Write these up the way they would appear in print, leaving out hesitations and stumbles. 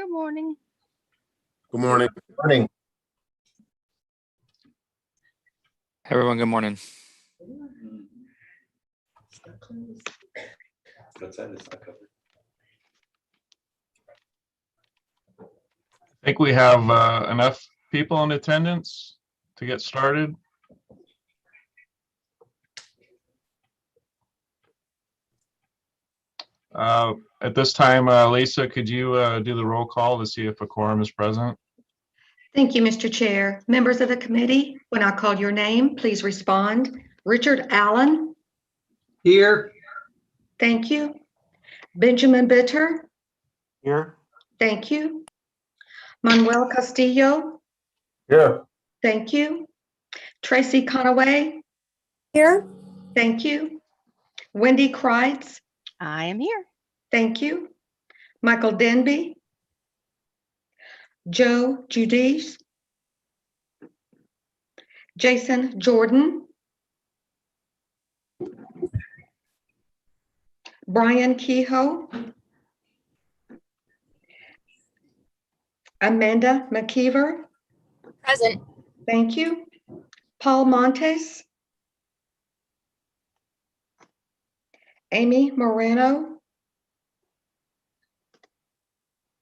Good morning. Good morning. Morning. Everyone, good morning. I think we have enough people in attendance to get started. At this time, Lisa, could you do the roll call to see if a quorum is present? Thank you, Mr. Chair. Members of the committee, when I call your name, please respond. Richard Allen. Here. Thank you. Benjamin Bitter. Here. Thank you. Manuel Castillo. Here. Thank you. Tracy Conaway. Here. Thank you. Wendy Kreitz. I am here. Thank you. Michael Denby. Joe Judice. Jason Jordan. Brian Kehoe. Amanda McKeever. Present. Thank you. Paul Montes. Amy Moreno.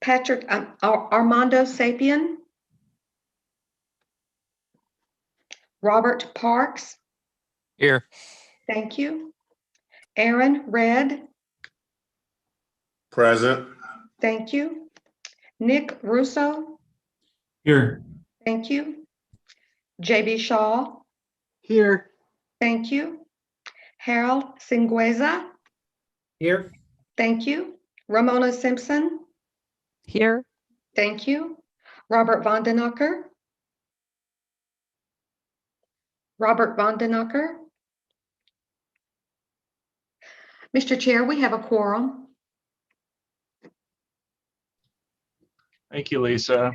Patrick Armando Sapien. Robert Parks. Here. Thank you. Aaron Red. Present. Thank you. Nick Russo. Here. Thank you. JB Shaw. Here. Thank you. Harold Singueza. Here. Thank you. Ramona Simpson. Here. Thank you. Robert Vondenacker. Robert Vondenacker. Mr. Chair, we have a quorum. Thank you, Lisa.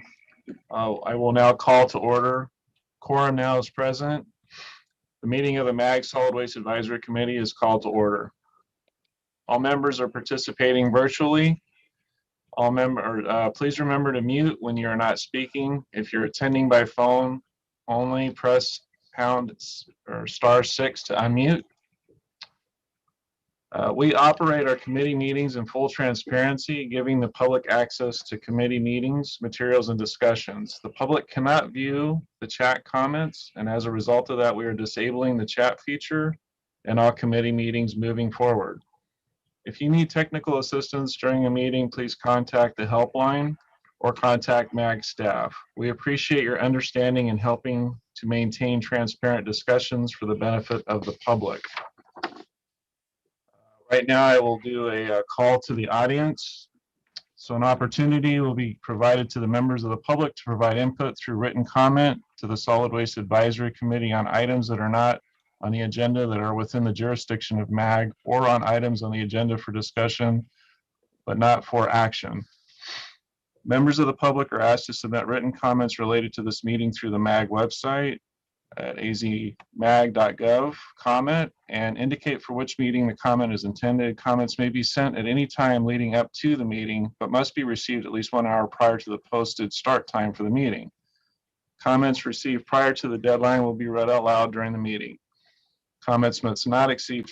I will now call to order. Quorum now is present. The meeting of the MAG Solid Waste Advisory Committee is called to order. All members are participating virtually. Please remember to mute when you are not speaking. If you're attending by phone only, press pound or *6 to unmute. We operate our committee meetings in full transparency, giving the public access to committee meetings, materials, and discussions. The public cannot view the chat comments, and as a result of that, we are disabling the chat feature in all committee meetings moving forward. If you need technical assistance during a meeting, please contact the helpline or contact MAG staff. We appreciate your understanding in helping to maintain transparent discussions for the benefit of the public. Right now, I will do a call to the audience. So an opportunity will be provided to the members of the public to provide input through written comment to the Solid Waste Advisory Committee on items that are not on the agenda that are within the jurisdiction of MAG, or on items on the agenda for discussion, but not for action. Members of the public are asked to submit written comments related to this meeting through the MAG website at azmag.gov, comment, and indicate for which meeting the comment is intended. Comments may be sent at any time leading up to the meeting, but must be received at least 1 hour prior to the posted start time for the meeting. Comments received prior to the deadline will be read out loud during the meeting. Comments must not exceed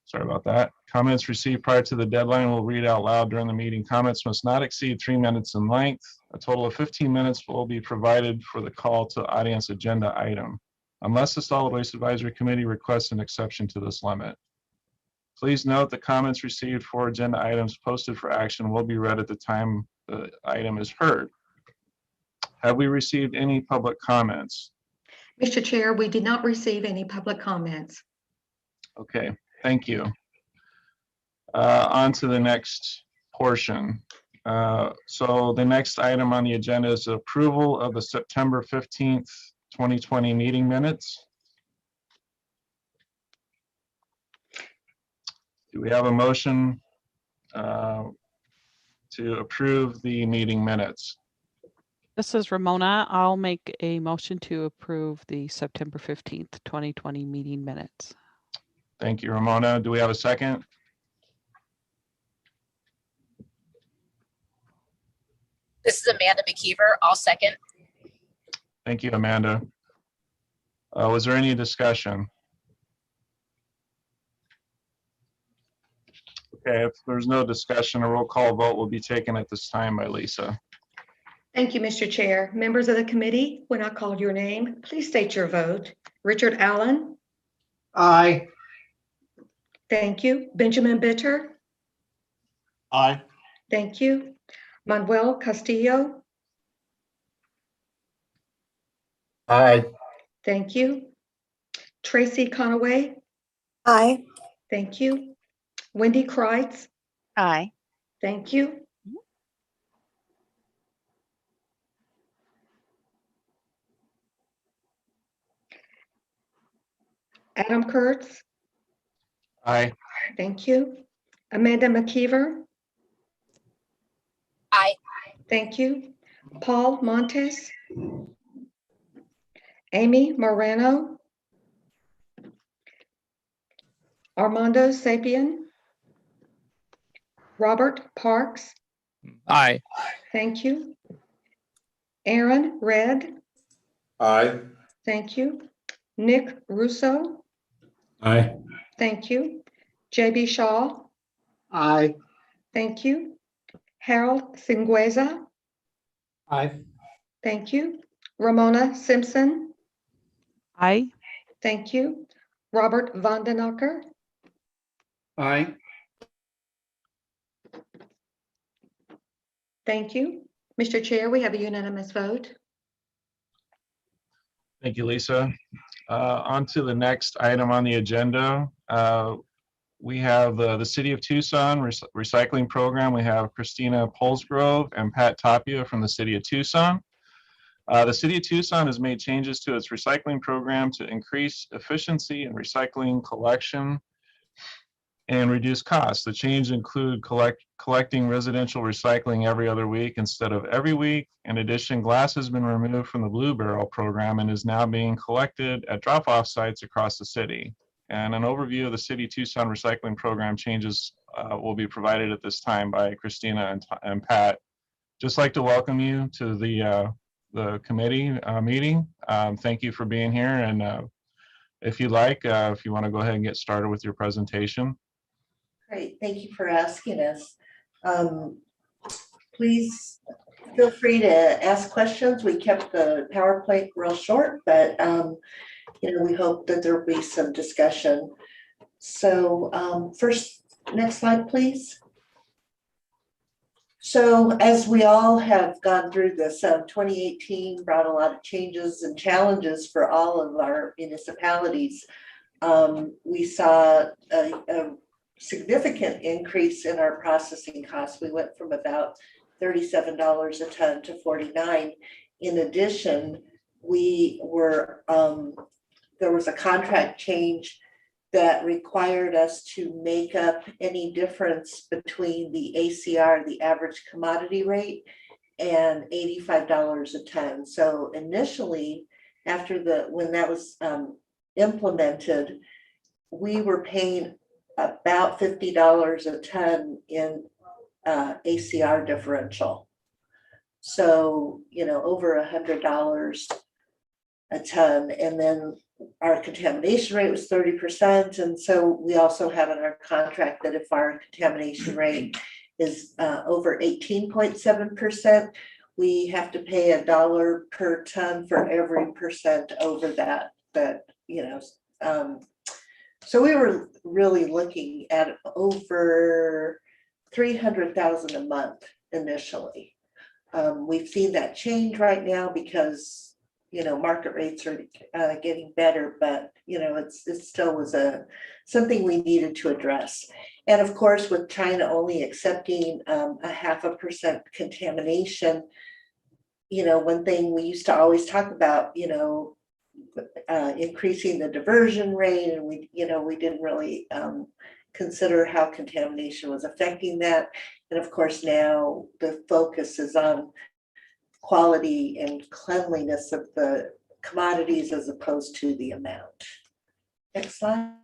Sorry about that. Comments received prior to the deadline will read out loud during the meeting. Comments must not exceed 3 minutes in length. A total of 15 minutes will be provided for the call to audience agenda item, unless the Solid Waste Advisory Committee requests an exception to this limit. Please note that comments received for agenda items posted for action will be read at the time the item is heard. Have we received any public comments? Mr. Chair, we did not receive any public comments. Okay, thank you. On to the next portion. So the next item on the agenda is approval of the September 15th, 2020 meeting minutes. Do we have a motion to approve the meeting minutes? This is Ramona. I'll make a motion to approve the September 15th, 2020 meeting minutes. Thank you, Ramona. Do we have a second? This is Amanda McKeever. I'll second. Thank you, Amanda. Was there any discussion? Okay, if there's no discussion, a roll call vote will be taken at this time by Lisa. Thank you, Mr. Chair. Members of the committee, when I call your name, please state your vote. Richard Allen. Aye. Thank you. Benjamin Bitter. Aye. Thank you. Manuel Castillo. Aye. Thank you. Tracy Conaway. Aye. Thank you. Wendy Kreitz. Aye. Thank you. Adam Kurtz. Aye. Thank you. Amanda McKeever. Aye. Thank you. Paul Montes. Amy Morano. Armando Sapien. Robert Parks. Aye. Thank you. Aaron Red. Aye. Thank you. Nick Russo. Aye. Thank you. JB Shaw. Aye. Thank you. Harold Singueza. Aye. Thank you. Ramona Simpson. Aye. Thank you. Robert Vandenacker. Aye. Thank you. Mr. Chair, we have a unanimous vote. Thank you, Lisa. On to the next item on the agenda. We have the City of Tucson Recycling Program. We have Christina Polsgrove and Pat Tapia from the City of Tucson. The City of Tucson has made changes to its recycling program to increase efficiency in recycling collection and reduce costs. The change include collecting residential recycling every other week instead of every week. In addition, glass has been removed from the Blue Barrel program and is now being collected at drop-off sites across the city. And an overview of the City Tucson Recycling Program changes will be provided at this time by Christina and Pat. Just like to welcome you to the committee meeting. Thank you for being here. And if you like, if you want to go ahead and get started with your presentation. Great, thank you for asking us. Please feel free to ask questions. We kept the PowerPoint real short, but we hope that there'll be some discussion. So first, next slide, please. So as we all have gone through this, 2018 brought a lot of changes and challenges for all of our municipalities. We saw a significant increase in our processing costs. We went from about $37 a ton to $49. In addition, there was a contract change that required us to make up any difference between the ACR, the average commodity rate, and $85 a ton. So initially, when that was implemented, we were paying about $50 a ton in ACR differential. So, over $100 a ton. And then our contamination rate was 30%. And so we also have in our contract that if our contamination rate is over 18.7%, we have to pay $1 per ton for every percent over that. So we were really looking at over $300,000 a month initially. We've seen that change right now because market rates are getting better, but it still was something we needed to address. And of course, with China only accepting 0.5% contamination, one thing we used to always talk about, increasing the diversion rate, and we didn't really consider how contamination was affecting that. And of course, now the focus is on quality and cleanliness of the commodities as opposed to the amount. Next slide.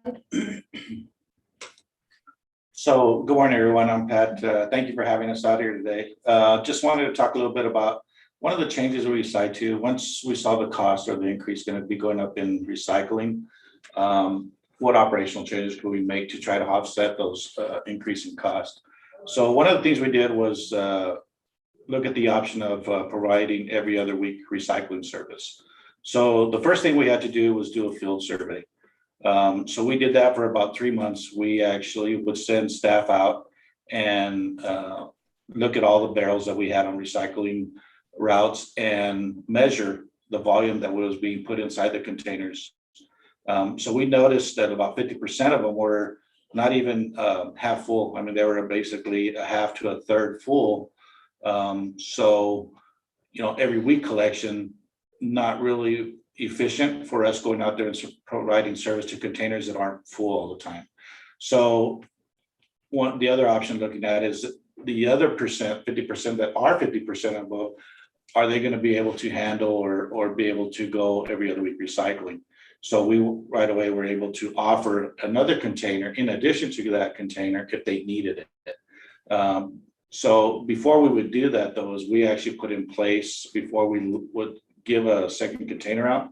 So good morning, everyone. I'm Pat. Thank you for having us out here today. Just wanted to talk a little bit about one of the changes we decided to, once we saw the cost or the increase going to be going up in recycling, what operational changes could we make to try to offset those increasing costs? So one of the things we did was look at the option of providing every other week recycling service. So the first thing we had to do was do a field survey. So we did that for about 3 months. We actually would send staff out and look at all the barrels that we had on recycling routes and measure the volume that was being put inside the containers. So we noticed that about 50% of them were not even half full. I mean, they were basically a half to a third full. So, you know, every week collection, not really efficient for us going out there and providing service to containers that aren't full all the time. So the other option looking at is the other percent, 50% that are 50% above, are they going to be able to handle or be able to go every other week recycling? So we right away were able to offer another container in addition to that container if they needed it. So before we would do that, though, is we actually put in place, before we would give a second container out,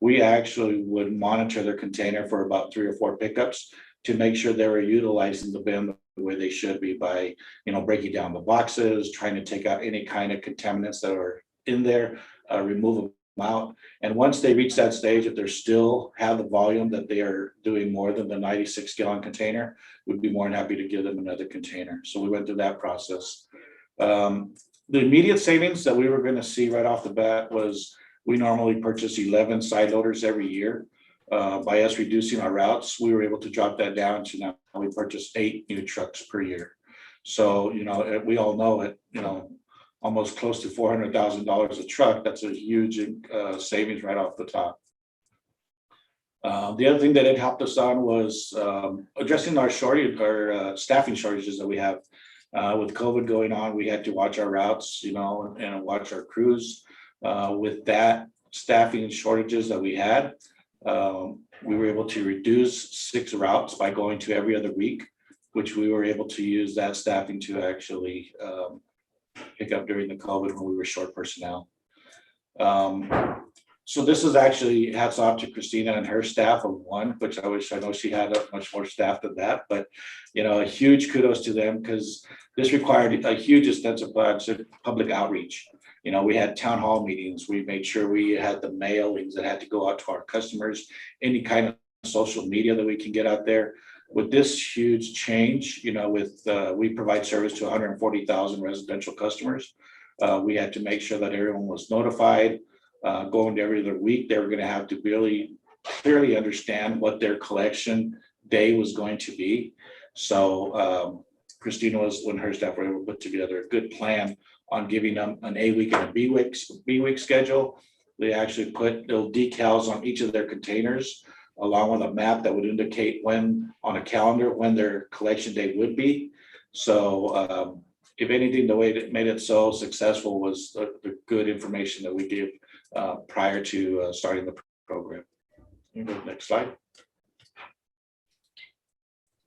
we actually would monitor their container for about 3 or 4 pickups to make sure they were utilizing the bin the way they should be by, you know, breaking down the boxes, trying to take out any kind of contaminants that are in there, remove them out. And once they reach that stage, if they still have the volume that they are doing more than the 96-gallon container, we'd be more than happy to give them another container. So we went through that process. The immediate savings that we were going to see right off the bat was we normally purchase 11 side loaders every year. By us reducing our routes, we were able to drop that down to now we purchase 8 new trucks per year. So, you know, we all know it, you know, almost close to $400,000 a truck. That's a huge savings right off the top. The other thing that it helped us on was addressing our staffing shortages that we have. With COVID going on, we had to watch our routes, you know, and watch our crews. With that staffing shortages that we had, we were able to reduce 6 routes by going to every other week, which we were able to use that staffing to actually pick up during the COVID when we were short personnel. So this is actually hats off to Christina and her staff of 1, which I know she had much more staff than that, but you know, a huge kudos to them because this required a huge extensive public outreach. You know, we had town hall meetings. We made sure we had the mailings that had to go out to our customers, any kind of social media that we can get out there. With this huge change, you know, we provide service to 140,000 residential customers. We had to make sure that everyone was notified. Going to every other week, they were going to have to really clearly understand what their collection day was going to be. So Christina when her staff were able to put together a good plan on giving them an A week and a B week schedule. They actually put little decals on each of their containers, along with a map that would indicate when on a calendar when their collection day would be. So if anything, the way that made it so successful was the good information that we gave prior to starting the program. Next slide.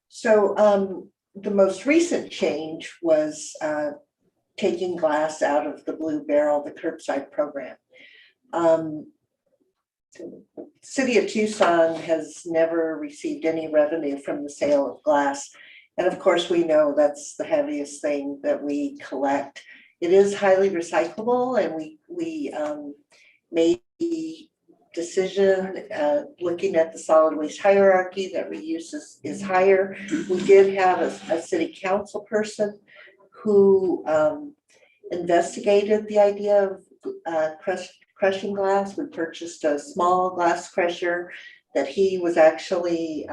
So the most recent change was taking glass out of the Blue Barrel, the curbside program. City of Tucson has never received any revenue from the sale of glass. And of course, we know that's the heaviest thing that we collect. It is highly recyclable, and we made the decision looking at the solid waste hierarchy that reuse is higher. We did have a city council person who investigated the idea of crushing glass. We purchased a small glass crusher that he was actually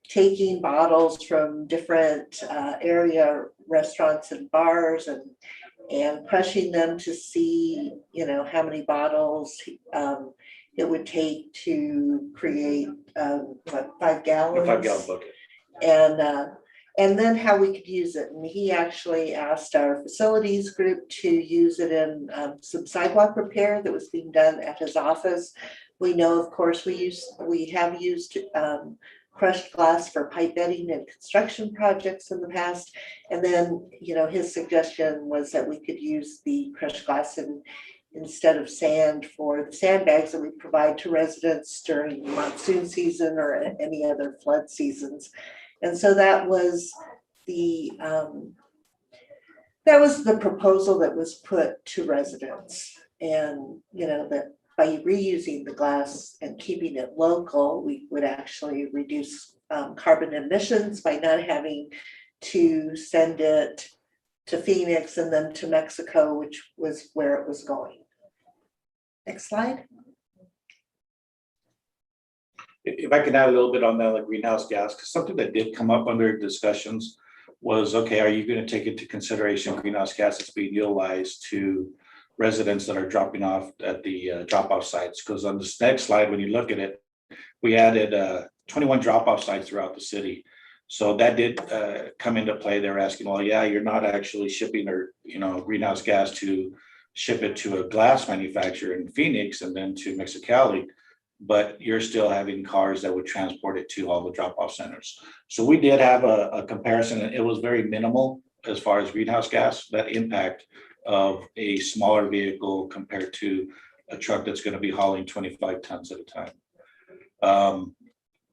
taking bottles from different area restaurants and bars and crushing them to see, you know, how many bottles it would take to create 5 gallons. 5-gallon bucket. And then how we could use it. And he actually asked our facilities group to use it in some sidewalk repair that was being done at his office. We know, of course, we have used crushed glass for pipe bedding and construction projects in the past. And then, his suggestion was that we could use the crushed glass instead of sand for the sandbags that we provide to residents during monsoon season or any other flood seasons. And so that was the proposal that was put to residents. And, that by reusing the glass and keeping it local, we would actually reduce carbon emissions by not having to send it to Phoenix and then to Mexico, which was where it was going. Next slide. If I can add a little bit on that, like greenhouse gas, because something that did come up under discussions was, okay, are you going to take into consideration greenhouse gases being utilized to residents that are dropping off at the drop-off sites? Because on this next slide, when you look at it, we added 21 drop-off sites throughout the city. So that did come into play. They're asking, well, yeah, you're not actually shipping or greenhouse gas to ship it to a glass manufacturer in Phoenix and then to Mexicali, but you're still having cars that would transport it to all the drop-off centers. So we did have a comparison, and it was very minimal as far as greenhouse gas, that impact of a smaller vehicle compared to a truck that's going to be hauling 25 tons at a time.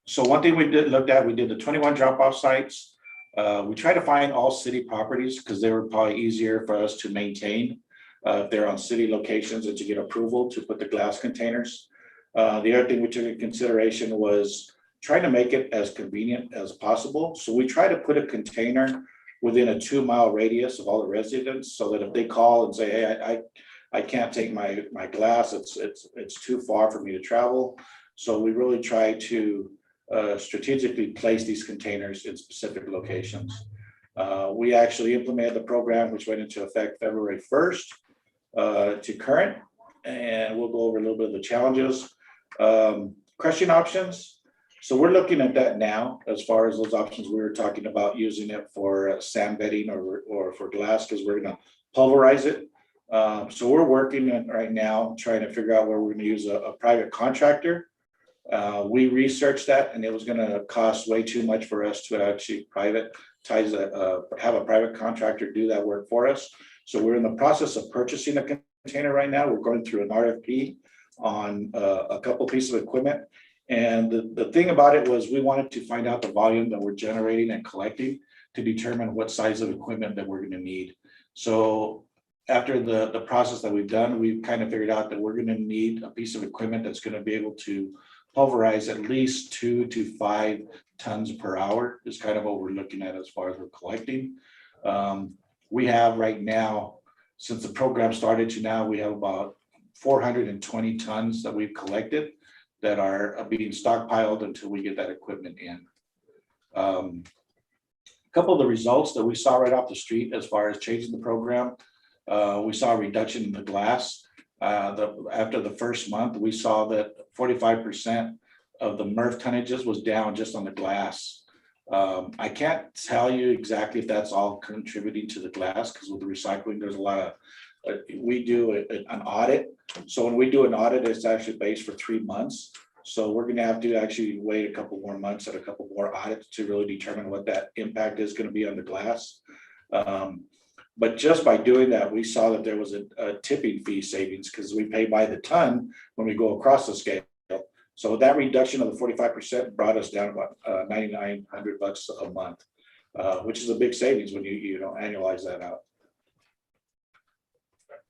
So one thing we did the 21 drop-off sites. We try to find all city properties because they were probably easier for us to maintain if they're on city locations and to get approval to put the glass containers. The other thing we took into consideration was trying to make it as convenient as possible. So we try to put a container within a 2-mile radius of all the residents, so that if they call and say, hey, I can't take my glass, it's too far for me to travel. So we really try to strategically place these containers in specific locations. We actually implemented the program, which went into effect February 1st to current, and we'll go over a little bit of the challenges. Crushing options. So we're looking at that now as far as those options. We were talking about using it for sand bedding or for glass, because we're going to pulverize it. So we're working on right now trying to figure out where we're going to use a private contractor. We researched that, and it was going to cost way too much for us to actually have a private contractor do that work for us. So we're in the process of purchasing a container right now. We're going through an RFP on a couple pieces of equipment. And the thing about it was we wanted to find out the volume that we're generating and collecting to determine what size of equipment that we're going to need. So after the process that we've done, we've kind of figured out that we're going to need a piece of equipment that's going to be able to pulverize at least 2 to 5 tons per hour is kind of what we're looking at as far as we're collecting. We have right now, since the program started to now, we have about 420 tons that we've collected that are being stockpiled until we get that equipment in. A couple of the results that we saw right off the street as far as changing the program, we saw a reduction in the glass. After the first month, we saw that 45% of the Murf tonnages was down just on the glass. I can't tell you exactly if that's all contributing to the glass, because with the recycling, there's a lot of, we do an audit. So when we do an audit, it's actually based for 3 months. So we're going to have to actually wait a couple more months and a couple more audits to really determine what that impact is going to be on the glass. But just by doing that, we saw that there was a tipping fee savings, because we pay by the ton when we go across the scale. So that reduction of the 45% brought us down about $9,900 a month, which is a big savings when you annualize that out.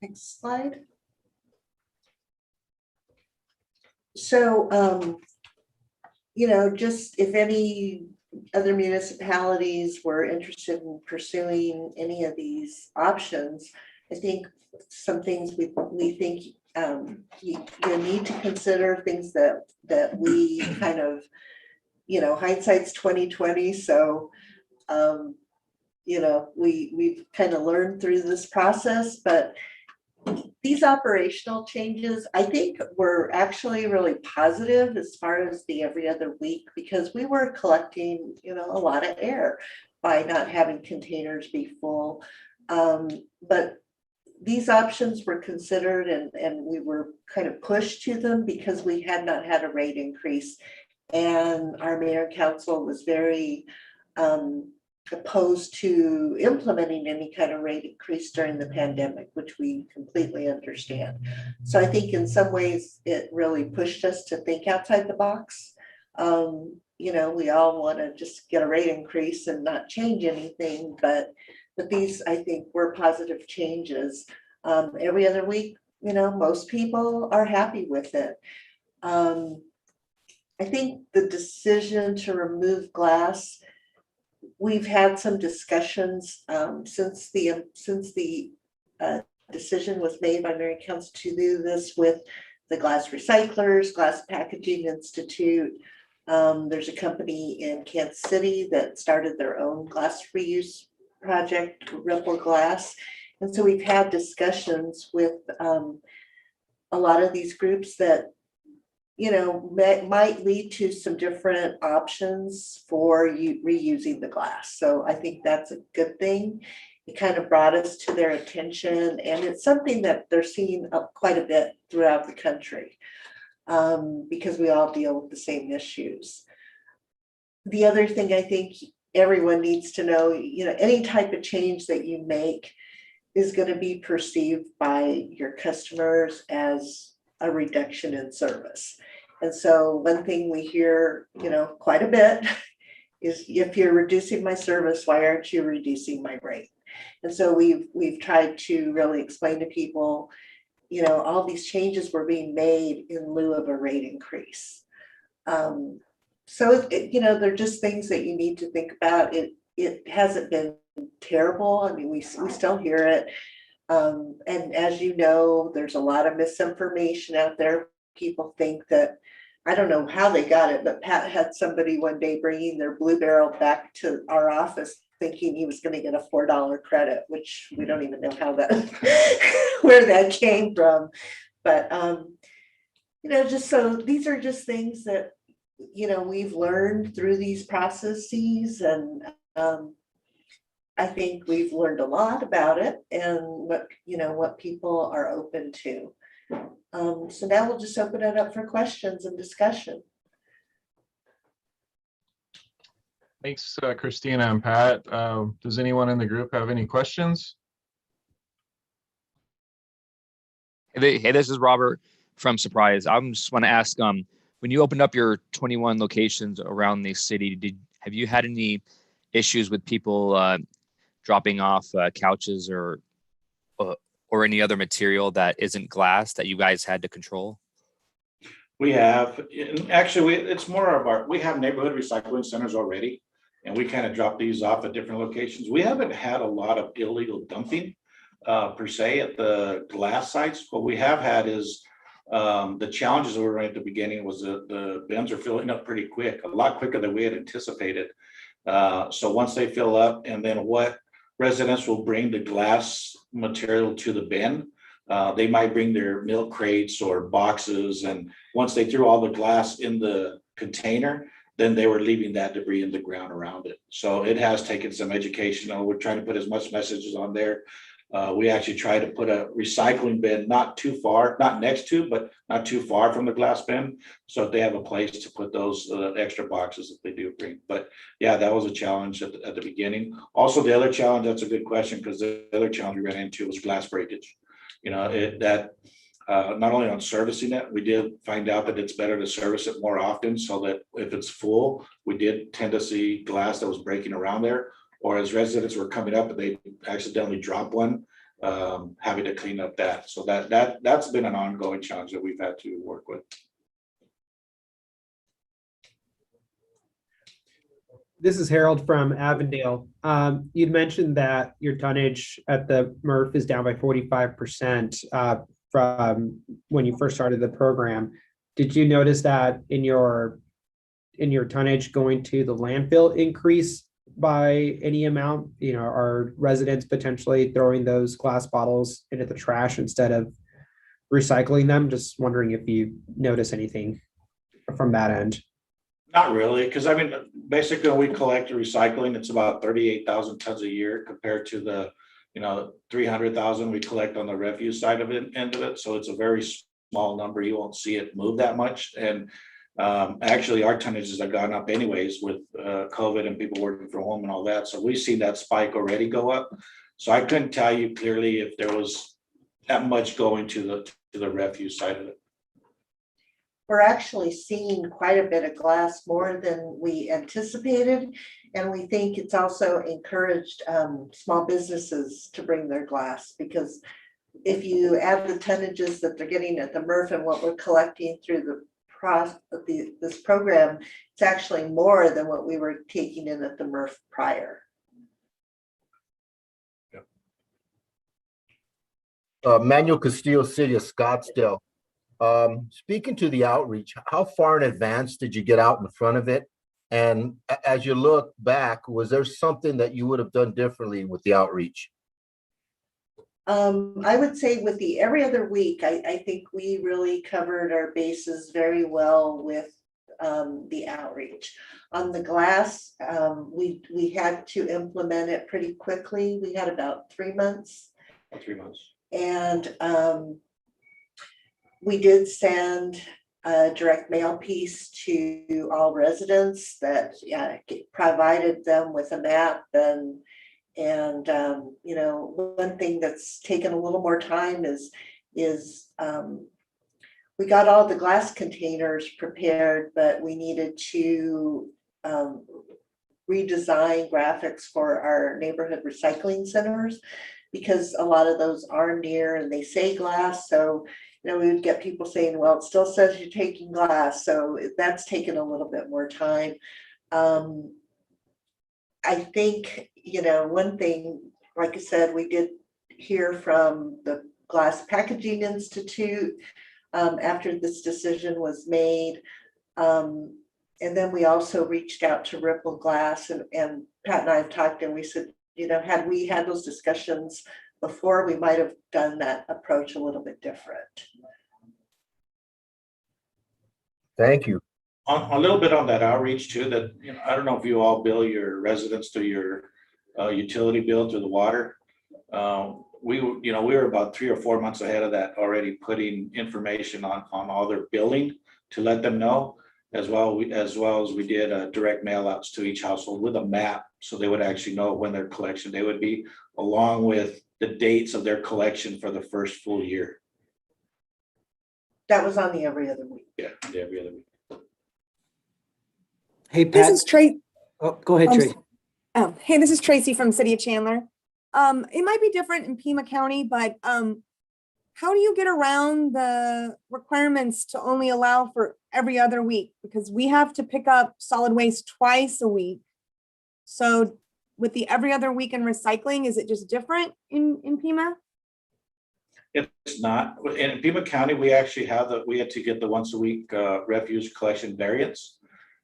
Next slide. So, just if any other municipalities were interested in pursuing any of these options, I think some things we think you need to consider, things that we kind of, hindsight's 2020. So, we've kind of learned through this process, but these operational changes, I think, were actually really positive as far as the every other week, because we were collecting, a lot of air by not having containers be full. But these options were considered, and we were kind of pushed to them because we had not had a rate increase. And our mayor and council was very opposed to implementing any kind of rate increase during the pandemic, which we completely understand. So I think in some ways it really pushed us to think outside the box. You know, we all want to just get a rate increase and not change anything, but these, I think, were positive changes. Every other week, you know, most people are happy with it. I think the decision to remove glass, we've had some discussions since the decision was made by Mary Council to do this with the glass recyclers, Glass Packaging Institute. There's a company in Kansas City that started their own glass reuse project, Ripple Glass. And so we've had discussions with a lot of these groups that, you know, might lead to some different options for you reusing the glass. So I think that's a good thing. It kind of brought us to their attention, and it's something that they're seeing up quite a bit throughout the country because we all deal with the same issues. The other thing I think everyone needs to know, you know, any type of change that you make is going to be perceived by your customers as a reduction in service. And so one thing we hear, you know, quite a bit is, if you're reducing my service, why aren't you reducing my rate? And so we've tried to really explain to people, you know, all these changes were being made in lieu of a rate increase. So you know, they're just things that you need to think about. It hasn't been terrible. I mean, we still hear it. And as you know, there's a lot of misinformation out there. People think that, I don't know how they got it, but Pat had somebody one day bringing their Blue Barrel back to our office thinking he was going to get a $4 credit, which we don't even know how that, where that came from. But, you know, just so these are just things that, you know, we've learned through these processes, and I think we've learned a lot about it and what, you know, what people are open to. So now we'll just open it up for questions and discussion. Thanks, Christina and Pat. Does anyone in the group have any questions? Hey, this is Robert from Surprise. I just want to ask, when you opened up your 21 locations around the city, have you had any issues with people dropping off couches or any other material that isn't glass that you guys had to control? We have, actually, it's more of we have neighborhood recycling centers already, and we kind of drop these off at different locations. We haven't had a lot of illegal dumping per se at the glass sites. What we have had is the challenges that were right at the beginning was the bins are filling up pretty quick, a lot quicker than we had anticipated. So once they fill up, and then what residents will bring the glass material to the bin. They might bring their milk crates or boxes, and once they threw all the glass in the container, then they were leaving that debris in the ground around it. So it has taken some education. We're trying to put as much messages on there. We actually try to put a recycling bin not too far, not next to, but not too far from the glass bin, so they have a place to put those extra boxes that they do bring. But yeah, that was a challenge at the beginning. Also, the other challenge, that's a good question, because the other challenge we ran into was glass breakage. You know, not only on servicing it, we did find out that it's better to service it more often, so that if it's full, we did tend to see glass that was breaking around there, or as residents were coming up and they accidentally drop one, having to clean up that. So that's been an ongoing challenge that we've had to work with. This is Harold from Avondale. You'd mentioned that your tonnage at the Murf is down by 45% from when you first started the program. Did you notice that in your tonnage going to the landfill increase by any amount? You know, are residents potentially throwing those glass bottles into the trash instead of recycling them? Just wondering if you notice anything from that end. Not really, because I mean, basically we collect the recycling, it's about 38,000 tons a year compared to the, 300,000 we collect on the refuse side of it, end of it. So it's a very small number. You won't see it move that much. And Actually, our tonnages have gone up anyways with COVID and people working from home and all that. So we've seen that spike already go up. So I couldn't tell you clearly if there was that much going to the refuse side of it. We're actually seeing quite a bit of glass, more than we anticipated. And we think it's also encouraged small businesses to bring their glass, because if you add the tonnages that they're getting at the Murf and what we're collecting through this program, it's actually more than what we were taking in at the Murf prior. Manuel Castillo, City of Scottsdale. Speaking to the outreach, how far in advance did you get out in front of it? And as you look back, was there something that you would have done differently with the outreach? I would say with the every other week, I think we really covered our bases very well with the outreach. On the glass, we had to implement it pretty quickly. We had about 3 months. 3 months. And we did send a direct mail piece to all residents that provided them with a map. And you know, one thing that's taken a little more time is we got all the glass containers prepared, but we needed to redesign graphics for our neighborhood recycling centers, because a lot of those are near and they say glass. So, you know, we would get people saying, well, it still says you're taking glass. So that's taken a little bit more time. I think, you know, one thing, like I said, we did hear from the Glass Packaging Institute after this decision was made. And then we also reached out to Ripple Glass, and Pat and I have talked, and we said, you know, had we had those discussions before, we might have done that approach a little bit different. Thank you. A little bit on that outreach too, that, you know, I don't know if you all bill your residents through your utility bill through the water. We were about 3 or 4 months ahead of that, already putting information on all their billing to let them know, as well as we did direct mail outs to each household with a map, so they would actually know when their collection day would be, along with the dates of their collection for the first full year. That was on the every other week. Yeah, every other week. Hey, This Pat. is Tracy. Oh, go ahead, Tracy. Hey, this is Tracy from City of Chandler. It might be different in Pima County, but how do you get around the requirements to only allow for every other week? Because we have to pick up solid waste twice a week. So with the every other week in recycling, is it just different in Pima? It's not. In Pima County, we actually we had to get the once a week refuse collection variance.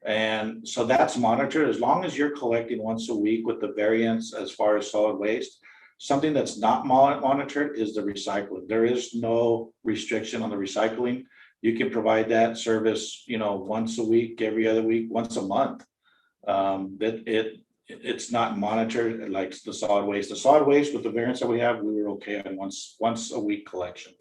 And so that's monitored. As long as you're collecting once a week with the variance as far as solid waste, something that's not monitored is the recycling. There is no restriction on the recycling. You can provide that service, you know, once a week, every other week, once a month. It's not monitored like the solid waste. The solid waste with the variance that we have, we were okay on once a week collection.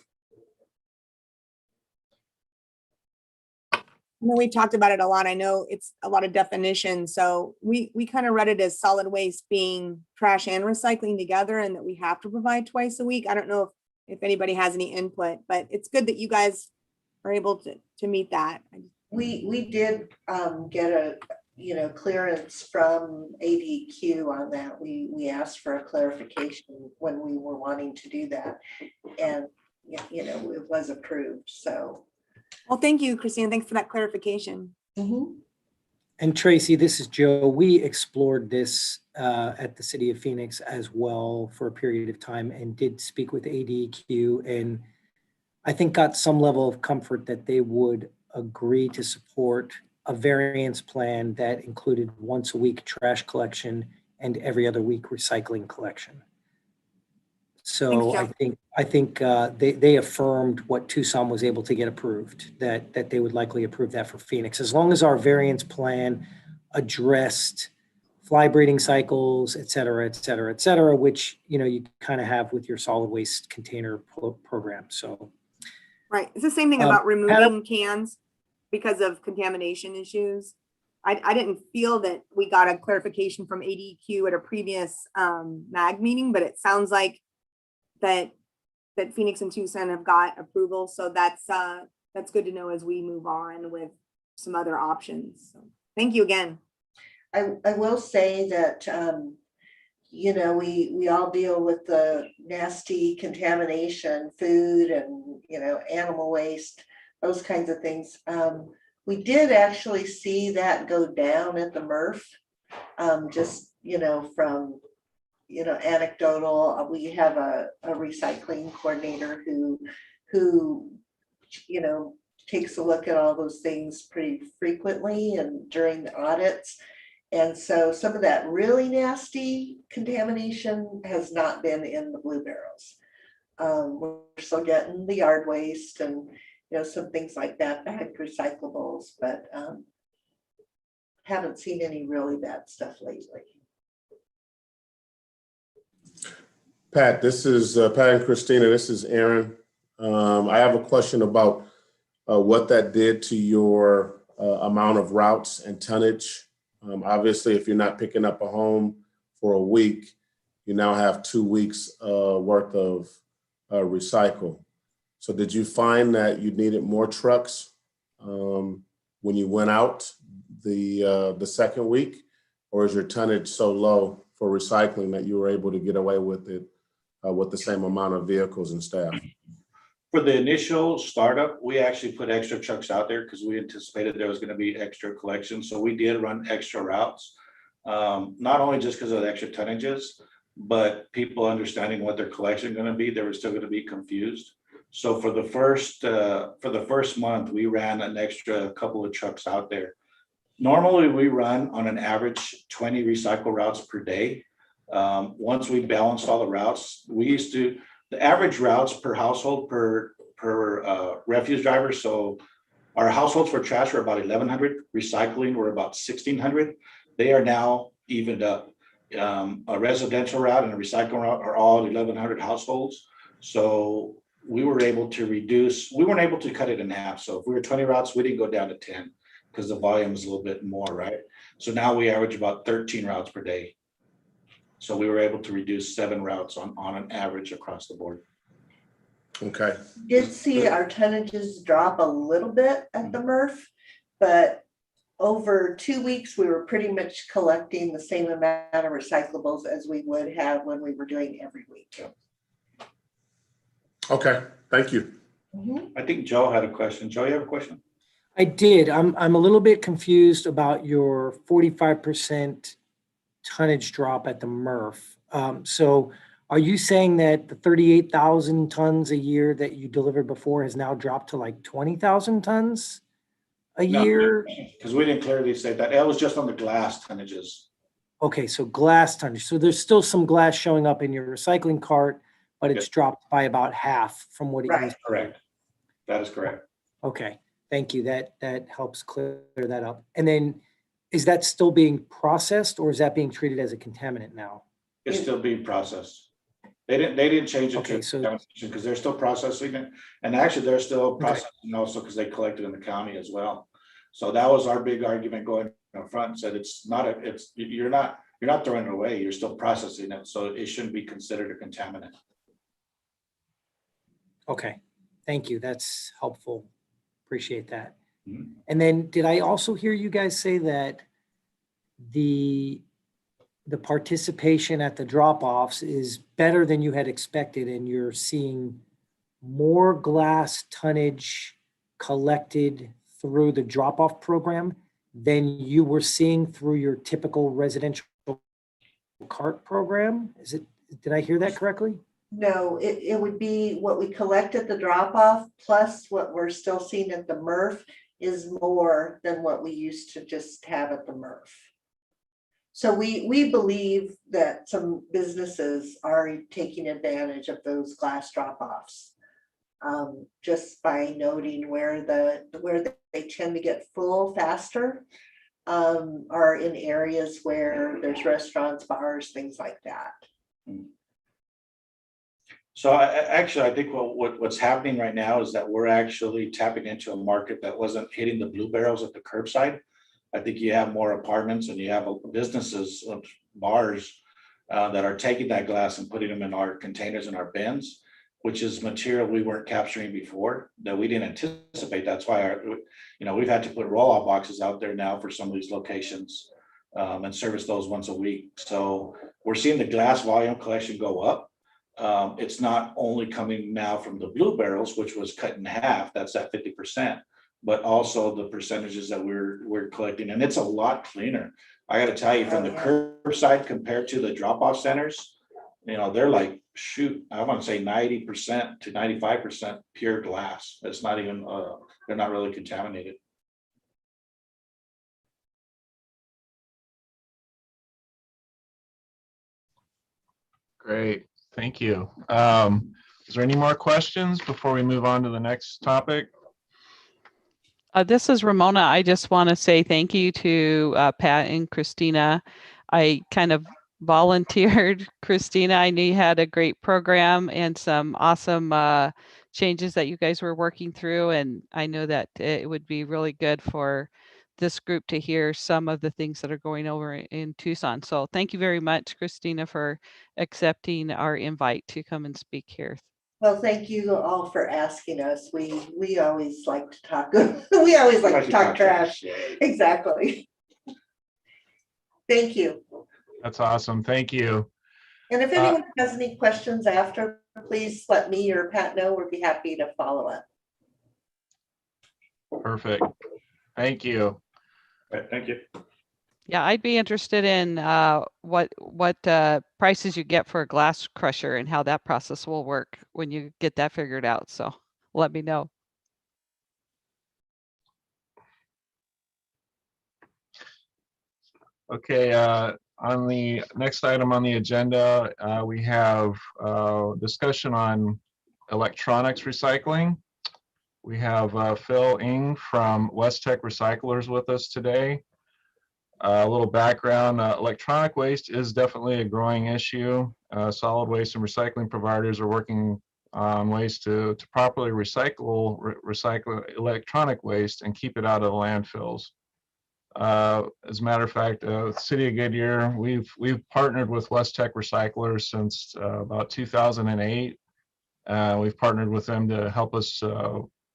I know we talked about it a lot. I know it's a lot of definitions. So we kind of read it as solid waste being trash and recycling together, and that we have to provide twice a week. I don't know if anybody has any input, but it's good that you guys are able to meet that. We did get a clearance from ADQ on that. We asked for a clarification when we were wanting to do that, and it was approved. So. Well, thank you, Christine. Thanks for that clarification. Mm-hmm. And Tracy, this is Joe. We explored this at the City of Phoenix as well for a period of time, and did speak with ADQ, and I think got some level of comfort that they would agree to support a variance plan that included once a week trash collection and every other week recycling collection. So Thanks, I think they affirmed what Tucson was able to get approved, that they would likely approve that for Phoenix, as long as our variance plan addressed fly breeding cycles, et cetera, which, you kind of have with your solid waste container program. So. Right. It's the same thing about removing cans. because of contamination issues. I didn't feel that we got a clarification from ADQ at a previous MAG meeting, but it sounds like that Phoenix and Tucson have got approval. So that's good to know as we move on with some other options. So thank you again. I will say that, you know, we all deal with the nasty contamination, food and, you know, animal waste, those kinds of things. We did actually see that go down at the Murf, just, you know, from, you know, anecdotal. We have a recycling coordinator who, you know, takes a look at all those things pretty frequently and during the audits. And so some of that really nasty contamination has not been in the blue barrels. We're still getting the yard waste and, you know, some things like that, bagged recyclables, but haven't seen any really bad stuff lately. Pat, this is Pat and Christina. This is Aaron. I have a question about what that did to your amount of routes and tonnage. Obviously, if you're not picking up a home for a week, you now have 2 weeks worth of recycle. So did you find that you needed more trucks when you went out the second week, or is your tonnage so low for recycling that you were able to get away with it with the same amount of vehicles and staff? For the initial startup, we actually put extra trucks out there because we anticipated there was going to be extra collections. So we did run extra routes, not only just because of the extra tonnages, but people understanding what their collection going to be. They were still going to be confused. So for the first month, we ran an extra couple of trucks out there. Normally, we run on an average 20 recycle routes per day. Once we balanced all the routes, the average routes per household per refuse driver. So our households for trash were about 1,100, recycling were about 1,600. They are now evened up. A residential route and a recycling route are all 1,100 households. So we were able to reduce, we weren't able to cut it in half. So if we were 20 routes, we didn't go down to 10 because the volume is a little bit more, right? So now we average about 13 routes per day. So we were able to reduce 7 routes on an average across the board. Okay. Did see our tonnages drop a little bit at the Murf, but over 2 weeks, we were pretty much collecting the same amount of recyclables as we would have when we were doing every week. Okay, thank you. I think Joe had a question. Joe, you have a question? I did. I'm a little bit confused about your 45% tonnage drop at the Murf. So are you saying that the 38,000 tons a year that you delivered before has now dropped to like 20,000 tons a year? Because we didn't clearly say that. That was just on the glass tonnages. Okay, so glass tonnage. So there's still some glass showing up in your recycling cart, but it's dropped by about half from what it used to be. Correct. That is correct. Okay, thank you. That helps clear that up. And then is that still being processed or is that being treated as a contaminant now? It's still being processed. They didn't change it Okay, to because they're still processing it. And actually they're still processing also because they collected in the county as well. So that was our big argument going up front and said you're not throwing it away, you're still processing it. So it shouldn't be considered a contaminant. Okay, thank you. That's helpful. Appreciate that. Mhm. And then did I also hear you guys say that the participation at the drop-offs is better than you had expected and you're seeing more glass tonnage collected through the drop-off program than you were seeing through your typical residential cart program? Did I hear that correctly? No, it would be what we collect at the drop-off plus what we're still seeing at the Murf is more than what we used to just have at the Murf. So we believe that some businesses are taking advantage of those glass drop-offs. Just by noting where they tend to get full faster are in areas where there's restaurants, bars, things like that. So actually, I think what's happening right now is that we're actually tapping into a market that wasn't hitting the blue barrels at the curbside. I think you have more apartments and you have businesses, bars that are taking that glass and putting them in our containers and our bins, which is material we weren't capturing before that we didn't anticipate. That's why we've had to put roll-off boxes out there now for some of these locations and service those once a week. So we're seeing the glass volume collection go up. It's not only coming now from the blue barrels, which was cut in half, that's at 50%, but also the percentages that we're collecting. And it's a lot cleaner. I got to tell you, from the curbside compared to the drop-off centers, they're like, shoot, I want to say 90% to 95% pure glass. It's not even, they're not really contaminated. Great, thank you. Is there any more questions before we move on to the next topic? This is Ramona. I just want to say thank you to Pat and Christina. I kind of volunteered, Christina. I knew you had a great program and some awesome changes that you guys were working through. And I know that it would be really good for this group to hear some of the things that are going over in Tucson. So thank you very much, Christina, for accepting our invite to come and speak here. Well, thank you all for asking us. We always like to talk. We always like to talk trash. Exactly. Thank you. That's awesome. Thank you. And if anyone has any questions after, please let me or Pat know. We'd be happy to follow up. Perfect. Thank you. Right, thank you. Yeah, I'd be interested in what prices you get for a glass crusher and how that process will work when you get that figured out. So let me know. Okay, on the next item on the agenda, we have discussion on electronics recycling. We have Phil Ng from West Tech Recyclers with us today. A little background, electronic waste is definitely a growing issue. Solid waste and recycling providers are working on ways to properly recycle electronic waste and keep it out of the landfills. As a matter of fact, the City of Goodyear, we've partnered with West Tech Recyclers since about 2008. We've partnered with them to help us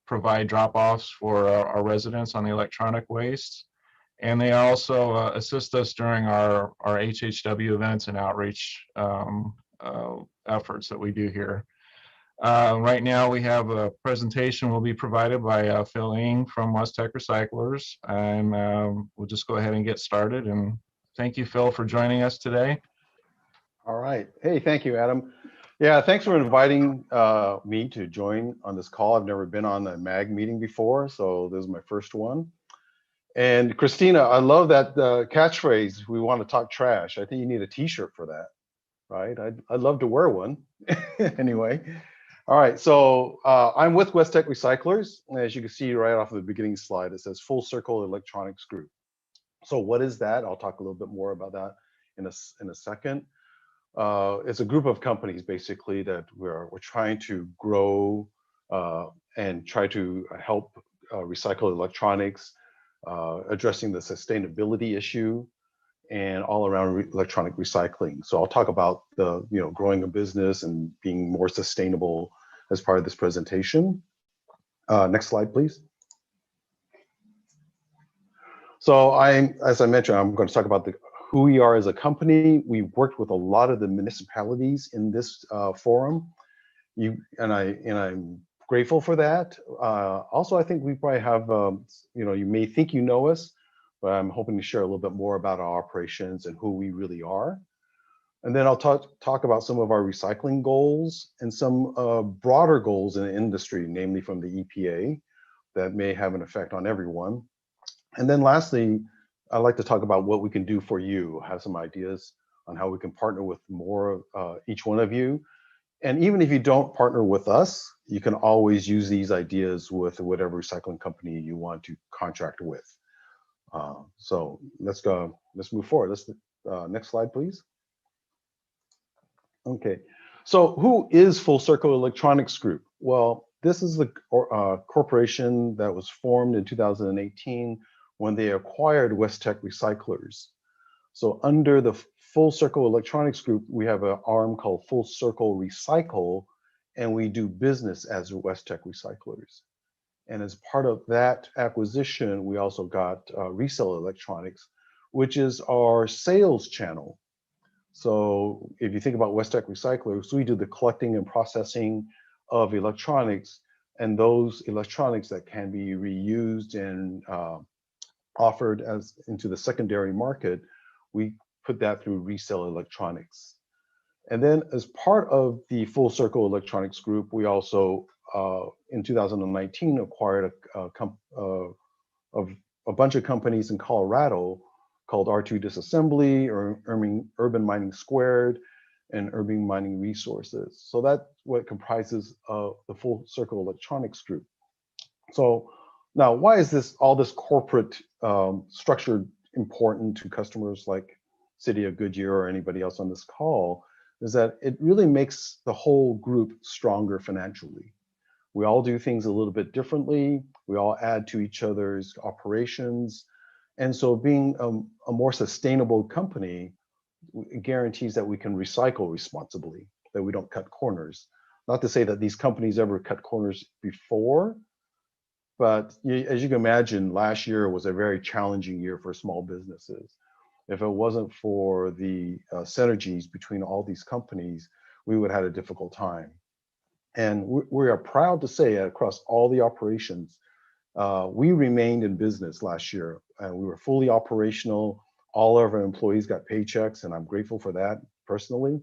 provide drop-offs for our residents on the electronic waste. And they also assist us during our HHW events and outreach efforts that we do here. Right now, we have a presentation will be provided by Phil Ng from West Tech Recyclers, and we'll just go ahead and get started. And thank you, Phil, for joining us today. All right. Hey, thank you, Adam. Yeah, thanks for inviting me to join on this call. I've never been on a MAG meeting before, so this is my first one. And Christina, I love that catchphrase, we want to talk trash. I think you need a t-shirt for that, right? I'd love to wear one. Anyway. All right, so I'm with West Tech Recyclers. As you can see right off of the beginning slide, it says Full Circle Electronics Group. So what is that? I'll talk a little bit more about that in a second. It's a group of companies basically that we're trying to grow and try to help recycle electronics, addressing the sustainability issue and all around electronic recycling. So I'll talk about the growing a business and being more sustainable as part of this presentation. Next slide, please. So as I mentioned, I'm going to talk about who we are as a company. We've worked with a lot of the municipalities in this forum. I'm grateful for that. Also, I think we probably have, you may think you know us, but I'm hoping to share a little bit more about our operations and who we really are. And then I'll talk about some of our recycling goals and some broader goals in the industry, namely from the EPA, that may have an effect on everyone. And then lastly, I'd like to talk about what we can do for you, have some ideas on how we can partner with more each one of you. And even if you don't partner with us, you can always use these ideas with whatever recycling company you want to contract with. So let's move forward. Next slide, please. Okay, So who is Full Circle Electronics Group? Well, this is the corporation that was formed in 2018 when they acquired Westech Recyclers. So under the Full Circle Electronics Group, we have an arm called Full Circle Recycle, and we do business as Westech Recyclers. And as part of that acquisition, we also got Resell Electronics, which is our sales channel. So if you think about Westech Recyclers, we do the collecting and processing of electronics, and those electronics that can be reused and offered as into the secondary market, we put that through Resell Electronics. And then as part of the Full Circle Electronics Group, we also in 2019 acquired a bunch of companies in Colorado called R2 Disassembly, or Urban Mining Squared, and Urban Mining Resources. So that's what comprises the Full Circle Electronics Group. So now, why is all this corporate structure important to customers like City of Goodyear or anybody else on this call? Is that it really makes the whole group stronger financially. We all do things a little bit differently. We all add to each other's operations. And so being a more sustainable company guarantees that we can recycle responsibly, that we don't cut corners. Not to say that these companies ever cut corners before, but as you can imagine, last year was a very challenging year for small businesses. If it wasn't for the synergies between all these companies, we would have had a difficult time. And we are proud to say across all the operations, we remained in business last year, and we were fully operational. All of our employees got paychecks, and I'm grateful for that personally.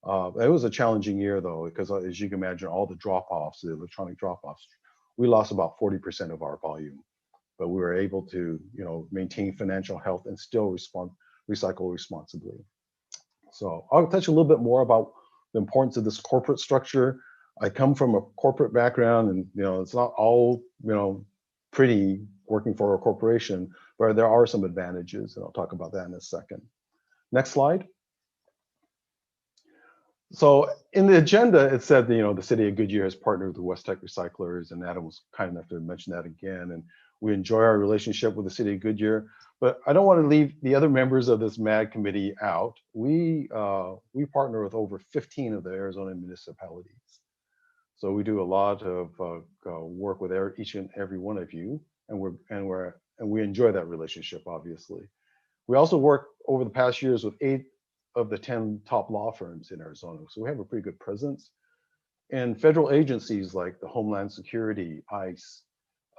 It was a challenging year though, because as you can imagine, all the drop-offs, the electronic drop-offs, we lost about 40% of our volume, but we were able to, maintain financial health and still recycle responsibly. So I'll touch a little bit more about the importance of this corporate structure. I come from a corporate background, and it's not all pretty working for a corporation, but there are some advantages, and I'll talk about that in a second. Next slide. So in the agenda, it said the City of Goodyear has partnered with Westech Recyclers, and Adam was kind enough to mention that again. And we enjoy our relationship with the City of Goodyear, but I don't want to leave the other members of this MAG committee out. We partner with over 15 of the Arizona municipalities. So we do a lot of work with each and every one of you, and we enjoy that relationship, obviously. We also work over the past years with 8 of the 10 top law firms in Arizona. So we have a pretty good presence. And federal agencies like the Homeland Security, ICE,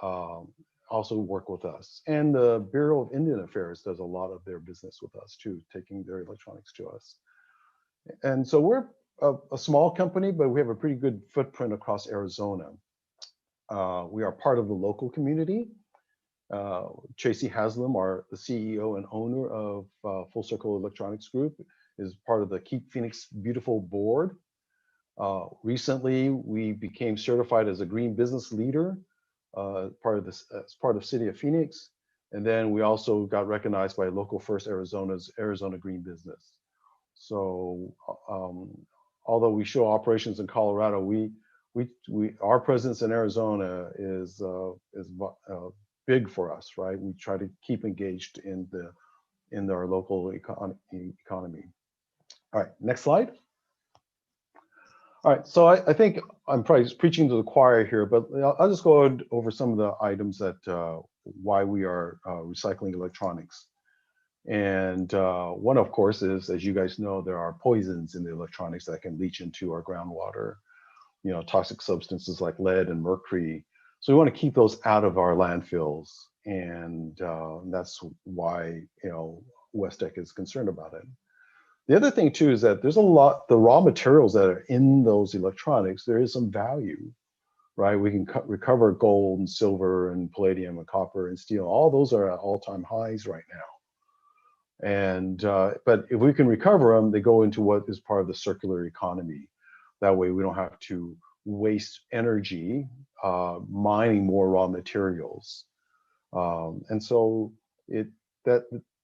also work with us. And the Bureau of Indian Affairs does a lot of their business with us too, taking their electronics to us. And so we're a small company, but we have a pretty good footprint across Arizona. We are part of the local community. Tracy Haslam, the CEO and owner of Full Circle Electronics Group, is part of the Keep Phoenix Beautiful board. Recently, we became certified as a green business leader, as part of City of Phoenix. And then we also got recognized by Local First Arizona's Arizona Green Business. So although we show operations in Colorado, our presence in Arizona is big for us, right? We try to keep engaged in our local economy. All right, next slide. All right, so I think I'm probably preaching to the choir here, but I'll just go over some of the items that why we are recycling electronics. And one, of course, is, as you guys know, there are poisons in the electronics that can leach into our groundwater, toxic substances like lead and mercury. So we want to keep those out of our landfills. And that's why, Westech is concerned about it. The other thing too is that there's the raw materials that are in those electronics, there is some value, right? We can recover gold and silver and palladium and copper and steel. All those are at all-time highs right now. And but if we can recover them, they go into what is part of the circular economy. That way we don't have to waste energy mining more raw materials. And so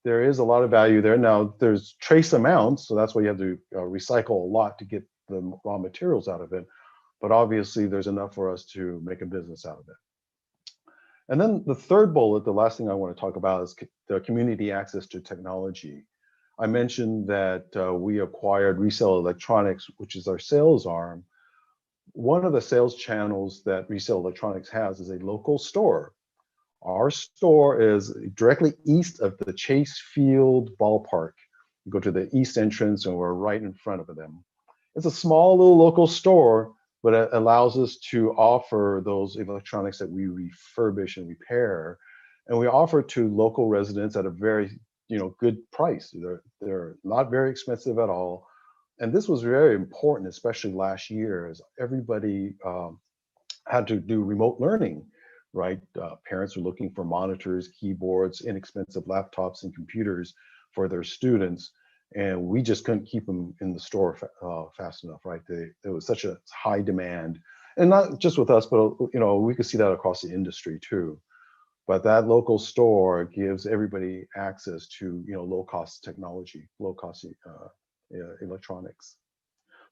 there is a lot of value there. Now there's trace amounts, so that's why you have to recycle a lot to get the raw materials out of it, but obviously there's enough for us to make a business out of it. And then the third bullet, the last thing I want to talk about, is the community access to technology. I mentioned that we acquired Resale Electronics, which is our sales arm. One of the sales channels that Resale Electronics has is a local store. Our store is directly east of the Chase Field ballpark. You go to the east entrance and we're right in front of them. It's a small little local store, but it allows us to offer those electronics that we refurbish and repair. And we offer to local residents at a very good price. They're not very expensive at all. And this was very important, especially last year, as everybody had to do remote learning, right? Parents were looking for monitors, keyboards, inexpensive laptops and computers for their students. And we just couldn't keep them in the store fast enough, right? There was such a high demand, and not just with us, but we could see that across the industry too. But that local store gives everybody access to low-cost technology, low-cost electronics.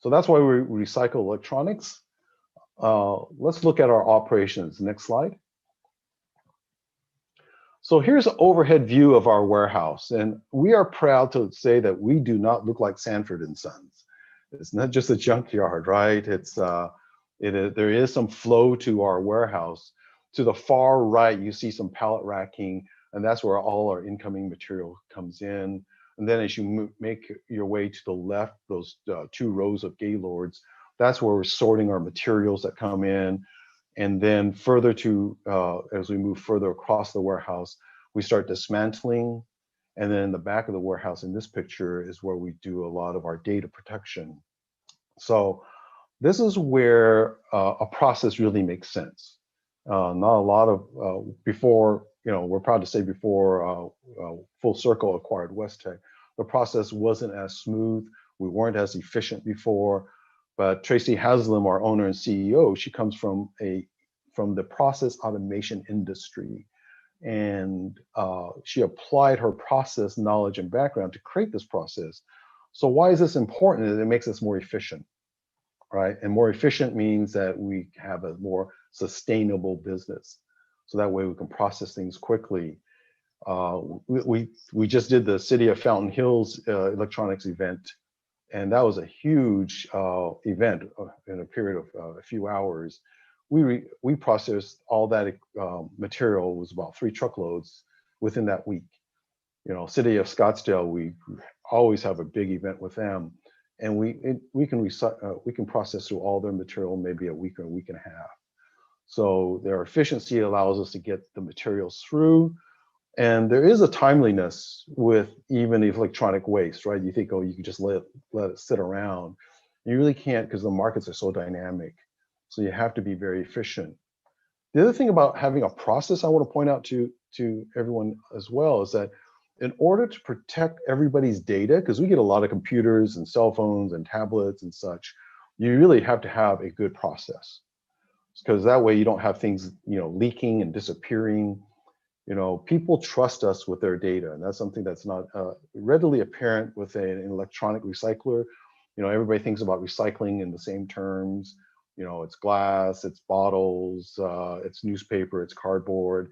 So that's why we recycle electronics. Let's look at our operations. Next slide. So here's an overhead view of our warehouse, and we are proud to say that we do not look like Sanford and Sons. It's not just a junkyard, right? There is some flow to our warehouse. To the far right, you see some pallet racking, and that's where all our incoming material comes in. And then as you make your way to the left, those 2 rows of gaylords, that's where we're sorting our materials that come in. And then further as we move further across the warehouse, we start dismantling. And then in the back of the warehouse in this picture is where we do a lot of our data protection. So this is where a process really makes sense. Not a lot of, before, we're proud to say before Full Circle acquired Westech, the process wasn't as smooth. We weren't as efficient before. But Tracy Haslam, our owner and CEO, she comes from the process automation industry. And she applied her process knowledge and background to create this process. So why is this important? It makes us more efficient, right? And more efficient means that we have a more sustainable business. So that way we can process things quickly. We just did the City of Fountain Hills electronics event. And that was a huge event in a period of a few hours. We processed all that material, was about 3 truckloads within that week. City of Scottsdale, we always have a big event with them, and we can process through all their material maybe a week or a week and a half. So their efficiency allows us to get the materials through. And there is a timeliness with even electronic waste, right? You think, oh, you can just let it sit around. You really can't, because the markets are so dynamic. So you have to be very efficient. The other thing about having a process I want to point out to everyone as well is that in order to protect everybody's data, because we get a lot of computers and cell phones and tablets and such, you really have to have a good process. Because that way you don't have things leaking and disappearing. People trust us with their data, and that's something that's not readily apparent with an electronic recycler. Everybody thinks about recycling in the same terms. It's glass, it's bottles, it's newspaper, it's cardboard.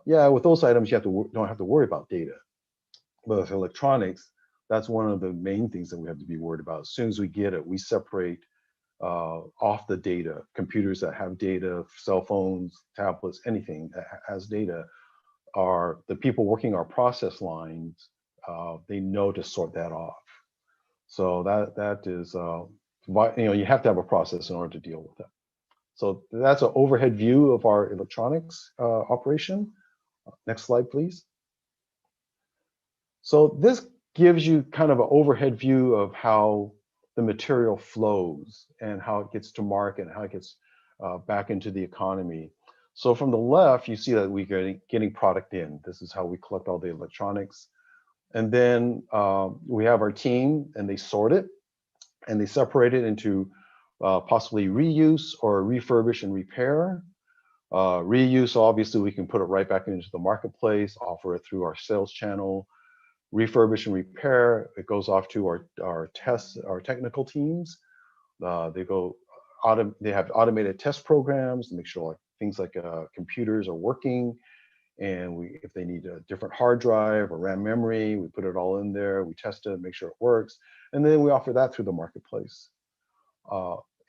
Yeah, with those items, you don't have to worry about data. But with electronics, that's one of the main things that we have to be worried about. As soon as we get it, we separate off the data. Computers that have data, cell phones, tablets, anything that has data, are the people working our process lines. They know to sort that off. So that is, you have to have a process in order to deal with that. So that's an overhead view of our electronics operation. Next slide, please. So this gives you kind of an overhead view of how the material flows and how it gets to market and how it gets back into the economy. So from the left, you see that we're getting product in. This is how we collect all the electronics. And then we have our team, and they sort it, and they separate it into possibly reuse or refurbish and repair. Reuse, obviously, we can put it right back into the marketplace, offer it through our sales channel. Refurbish and repair, it goes off to our technical teams. They have automated test programs to make sure like things like computers are working. And if they need a different hard drive or RAM memory, we put it all in there, we test it, make sure it works. And then we offer that through the marketplace.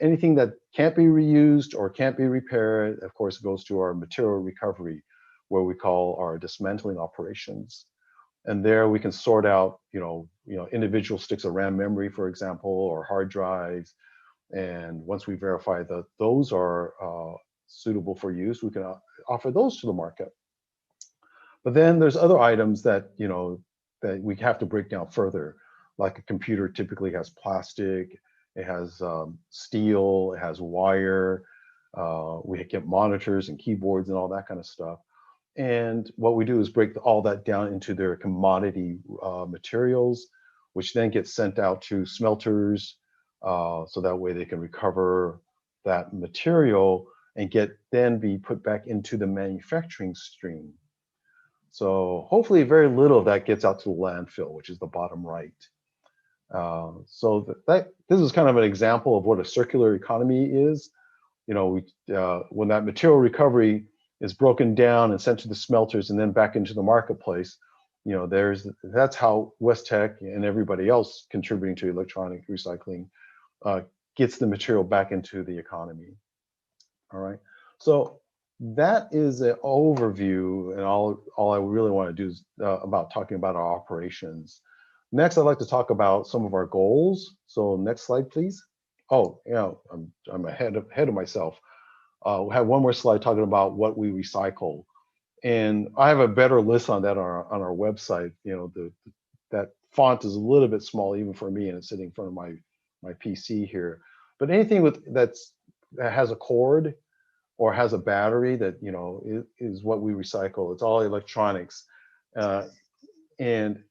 Anything that can't be reused or can't be repaired, of course, goes to our material recovery, where we call our dismantling operations. And there we can sort out, individual sticks of RAM memory, for example, or hard drives. And once we verify that those are suitable for use, we can offer those to the market. But then there's other items that, that we have to break down further. Like a computer typically has plastic, it has steel, it has wire. We get monitors and keyboards and all that kind of stuff. And what we do is break all that down into their commodity materials, which then get sent out to smelters, so that way they can recover that material and then be put back into the manufacturing stream. So hopefully very little of that gets out to the landfill, which is the bottom right. So this is kind of an example of what a circular economy is. When that material recovery is broken down and sent to the smelters and then back into the marketplace, that's how West Tech and everybody else contributing to electronic recycling gets the material back into the economy. All right, so that is an overview, and all I really want to do is about talking about our operations. Next, I'd like to talk about some of our goals. So next slide, please. Oh, I'm ahead of myself. We have one more slide talking about what we recycle, and I have a better list on that on our website. That font is a little bit small even for me, and it's sitting in front of my PC here. But anything that has a cord or has a battery that is what we recycle. It's all electronics. And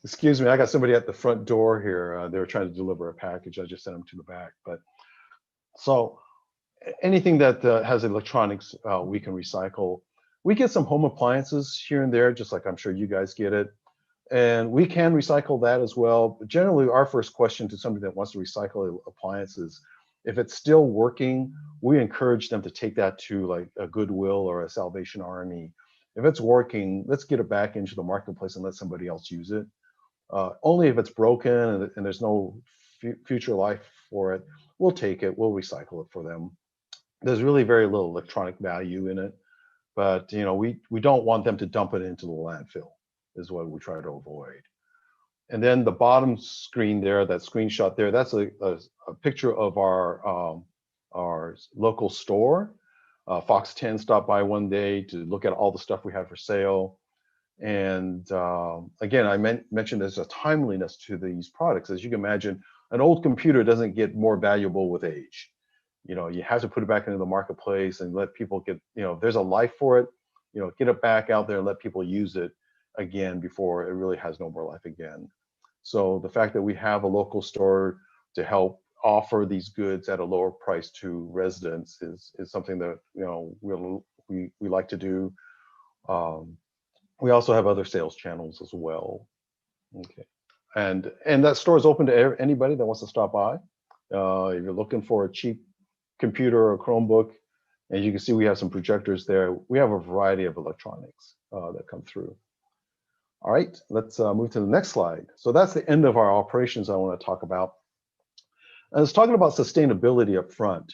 excuse me, I got somebody at the front door here. They were trying to deliver a package. I just sent them to the back. But so anything that has electronics, we can recycle. We get some home appliances here and there, just like I'm sure you guys get it. And we can recycle that as well. But generally, our first question to somebody that wants to recycle appliances, if it's still working, we encourage them to take that to like a Goodwill or a Salvation Army. If it's working, let's get it back into the marketplace and let somebody else use it. Only if it's broken and there's no future life for it, we'll take it, we'll recycle it for them. There's really very little electronic value in it, but we don't want them to dump it into the landfill, is what we try to avoid. And then the bottom screen there, that screenshot there, that's a picture of our local store. Fox 10 stopped by one day to look at all the stuff we had for sale. And again, I mentioned there's a timeliness to these products. As you can imagine, an old computer doesn't get more valuable with age. You have to put it back into the marketplace and let people get, there's a life for it, get it back out there and let people use it again before it really has no more life again. So the fact that we have a local store to help offer these goods at a lower price to residents is something that we like to do. We also have other sales channels as well. Okay, and that store is open to anybody that wants to stop by. If you're looking for a cheap computer or a Chromebook, as you can see, we have some projectors there. We have a variety of electronics that come through. All right, let's move to the next slide. So that's the end of our operations I want to talk about. I was talking about sustainability up front.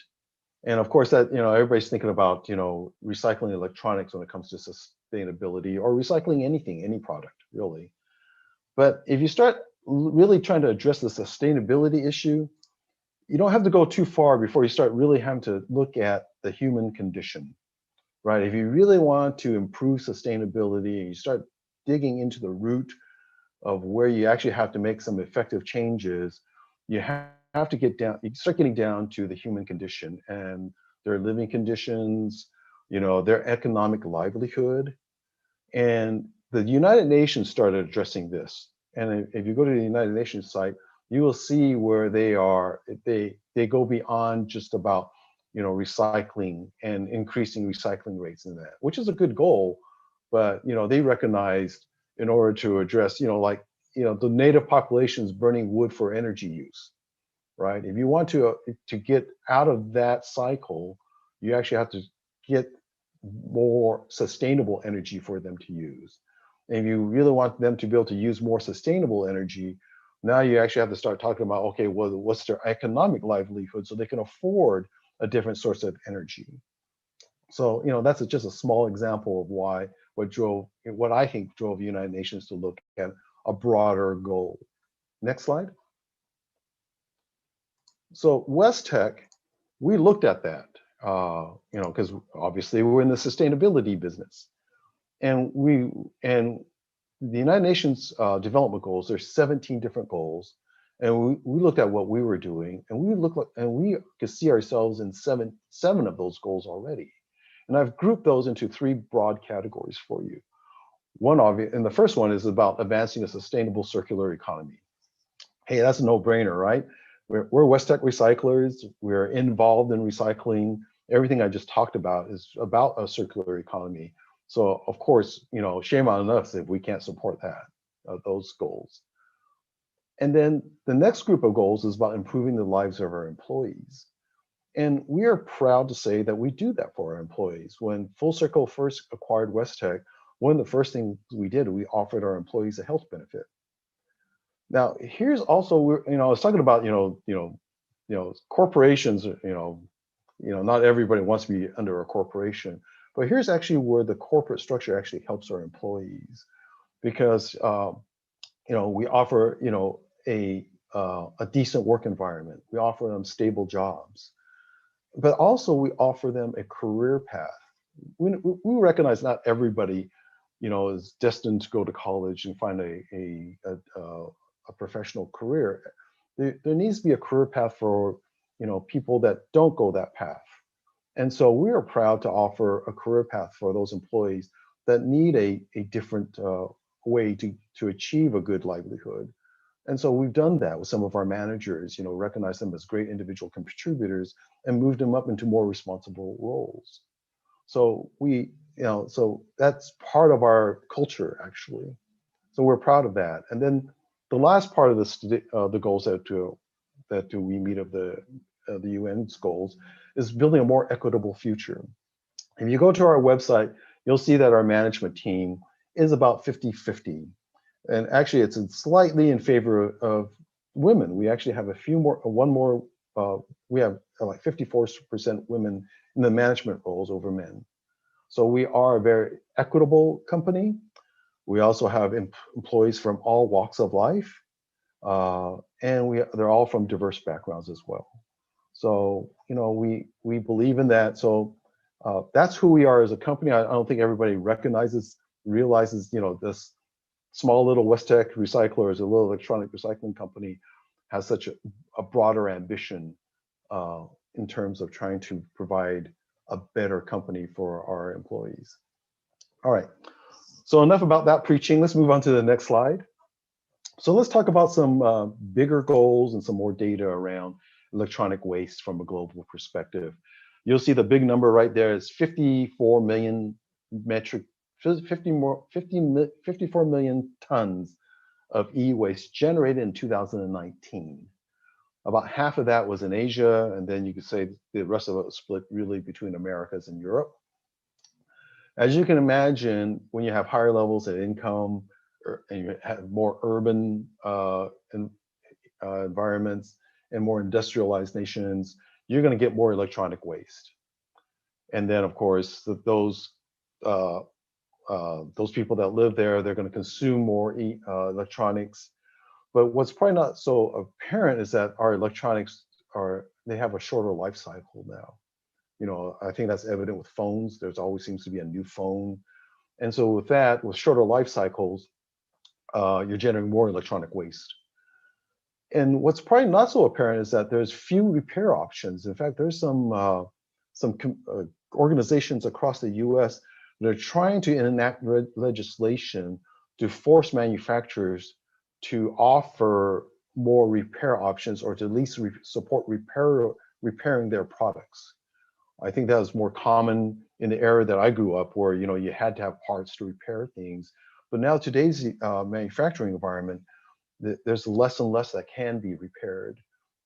And of course that, everybody's thinking about, recycling electronics when it comes to sustainability or recycling anything, any product really. But if you start really trying to address the sustainability issue, you don't have to go too far before you start really having to look at the human condition, right? If you really want to improve sustainability and you start digging into the root of where you actually have to make some effective changes, you have to start getting down to the human condition and their living conditions, their economic livelihood. And the United Nations started addressing this. And if you go to the United Nations site, you will see where they go beyond just about, recycling and increasing recycling rates in that, which is a good goal. But, they recognized in order to address, the native populations burning wood for energy use. right? If you want to get out of that cycle, you actually have to get more sustainable energy for them to use. And if you really want them to be able to use more sustainable energy, now you actually have to start talking about, okay, well, what's their economic livelihood so they can afford a different source of energy. So, that's just a small example of what I think drove the United Nations to look at a broader goal. Next slide. So West Tech, we looked at that, because obviously we're in the sustainability business, and the United Nations development goals. There's 17 different goals, and we looked at what we were doing, and we could see ourselves in seven of those goals already. And I've grouped those into three broad categories for you. And the first one is about advancing a sustainable circular economy. Hey, that's a no-brainer, right? We're West Tech recyclers. We're involved in recycling. Everything I just talked about is about a circular economy. So of course, shame on us if we can't support those goals. And then the next group of goals is about improving the lives of our employees. And we are proud to say that we do that for our employees. When Full Circle first acquired West Tech, one of the first things we did, we offered our employees a health benefit. Now, here's also, I was talking about, corporations, not everybody wants to be under a corporation, but here's actually where the corporate structure actually helps our employees, because, we offer, a decent work environment. We offer them stable jobs, but also we offer them a career path. We recognize not everybody, is destined to go to college and find a professional career. There needs to be a career path for people that don't go that path. And so we are proud to offer a career path for those employees that need a different way to achieve a good livelihood. And so we've done that with some of our managers, recognize them as great individual contributors and moved them up into more responsible roles. So so that's part of our culture, actually. So we're proud of that. And then the last part of the goals that we meet of the UN's goals is building a more equitable future. If you go to our website, you'll see that our management team is about 50-50. And actually, it's slightly in favor of women. We actually have we have like 54% women in the management roles over men. So we are a very equitable company. We also have employees from all walks of life, and they're all from diverse backgrounds as well. So we believe in that. So that's who we are as a company. I don't think everybody realizes this small little West Tech Recyclers, a little electronic recycling company, has such a broader ambition in terms of trying to provide a better company for our employees. All right. So enough about that preaching. Let's move on to the next slide. So let's talk about some bigger goals and some more data around electronic waste from a global perspective. You'll see the big number right there is 54 million tons of e-waste generated in 2019. About half of that was in Asia, and then you could say the rest of it was split really between Americas and Europe. As you can imagine, when you have higher levels of income and you have more urban environments and more industrialized nations, you're going to get more electronic waste. And then, of course, those people that live there, they're going to consume more electronics. But what's probably not so apparent is that our electronics they have a shorter life cycle now. I think that's evident with phones. There's always seems to be a new phone. And so with shorter life cycles, you're generating more electronic waste. And what's probably not so apparent is that there's few repair options. In fact, there's some organizations across the US that are trying to enact legislation to force manufacturers to offer more repair options, or to at least support repairing their products. I think that was more common in the era that I grew up, where you had to have parts to repair things. But now today's manufacturing environment, there's less and less that can be repaired.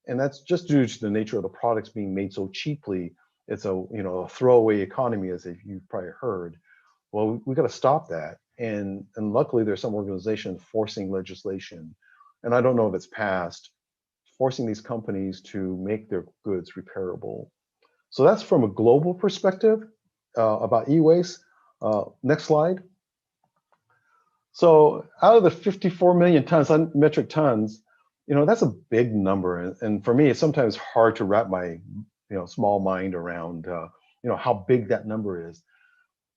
And that's just due to the nature of the products being made so cheaply. It's a throwaway economy, as you've probably heard. Well, we got to stop that. And luckily, there's some organizations forcing legislation, and I don't know if it's passed, forcing these companies to make their goods repairable. So that's from a global perspective about e-waste. Next slide. So out of the 54 million tons, metric tons, that's a big number. And for me, it's sometimes hard to wrap my small mind around how big that number is.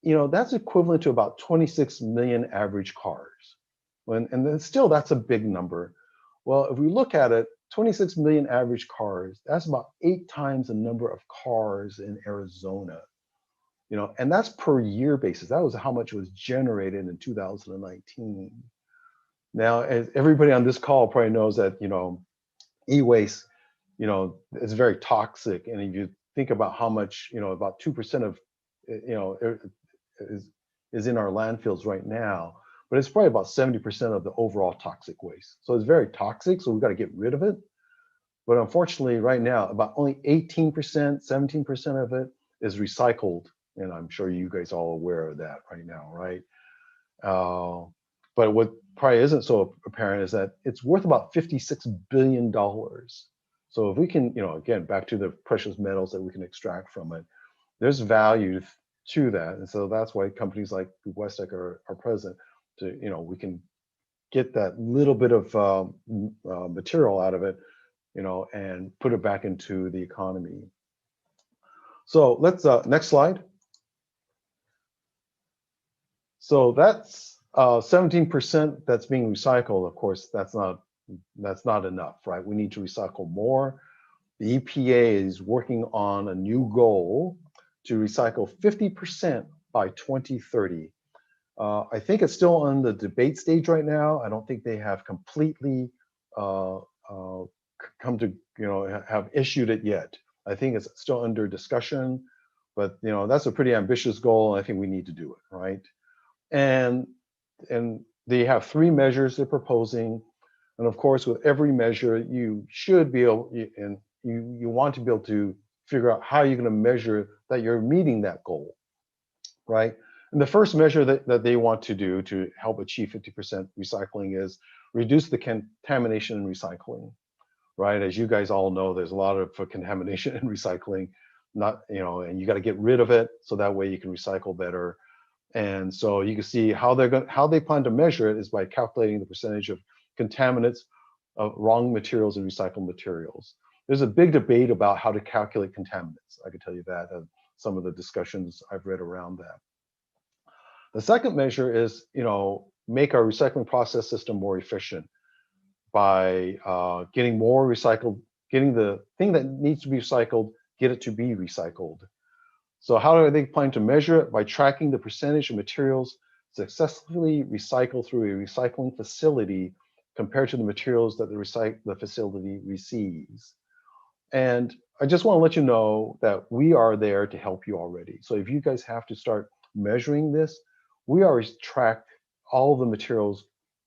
That's equivalent to about 26 million average cars. And then still, that's a big number. Well, if we look at it, 26 million average cars, that's about 8 times the number of cars in Arizona. And that's per year basis. That was how much was generated in 2019. Now, as everybody on this call probably knows that, e-waste, is very toxic. And if you think about how much, about 2% of, is in our landfills right now, but it's probably about 70% of the overall toxic waste. So it's very toxic, so we've got to get rid of it. But unfortunately, right now, about only 18%, 17% of it is recycled. And I'm sure you guys are all aware of that right now, right? But what probably isn't so apparent is that it's worth about $56 billion. So if we can, again, back to the precious metals that we can extract from it, there's value to that. And so that's why companies like Westec are present to, we can get that little bit of material out of it, and put it back into the economy. So let's, next slide. So that's 17% that's being recycled. Of course, that's not enough, right? We need to recycle more. The EPA is working on a new goal to recycle 50% by 2030. I think it's still on the debate stage right now. I don't think they have completely come to, have issued it yet. I think it's still under discussion, but that's a pretty ambitious goal, and I think we need to do it, right? And they have 3 measures they're proposing, and of course, with every measure, you should be able, and you want to be able to figure out how you're going to measure that you're meeting that goal, right? And the first measure that they want to do to help achieve 50% recycling is reduce the contamination in recycling, right? As you guys all know, there's a lot of contamination in recycling, and you got to get rid of it so that way you can recycle better. And so you can see how they plan to measure it is by calculating the percentage of contaminants of wrong materials and recycled materials. There's a big debate about how to calculate contaminants. I can tell you that, some of the discussions I've read around that. The second measure is, make our recycling process system more efficient by getting more recycled, getting the thing that needs to be recycled, get it to be recycled. So how are they planning to measure it? By tracking the percentage of materials successfully recycled through a recycling facility compared to the materials that the facility receives. And I just want to let you know that we are there to help you already. So if you guys have to start measuring this, we already track all the materials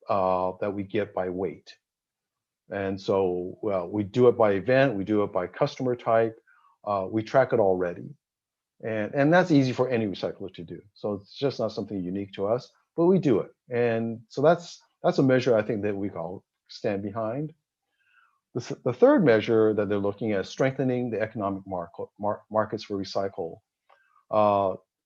that we get by weight. And so we do it by event, we do it by customer type, we track it already. And that's easy for any recycler to do. So it's just not something unique to us, but we do it. And so that's a measure I think that we all stand behind. The third measure that they're looking at is strengthening the economic markets for recycle.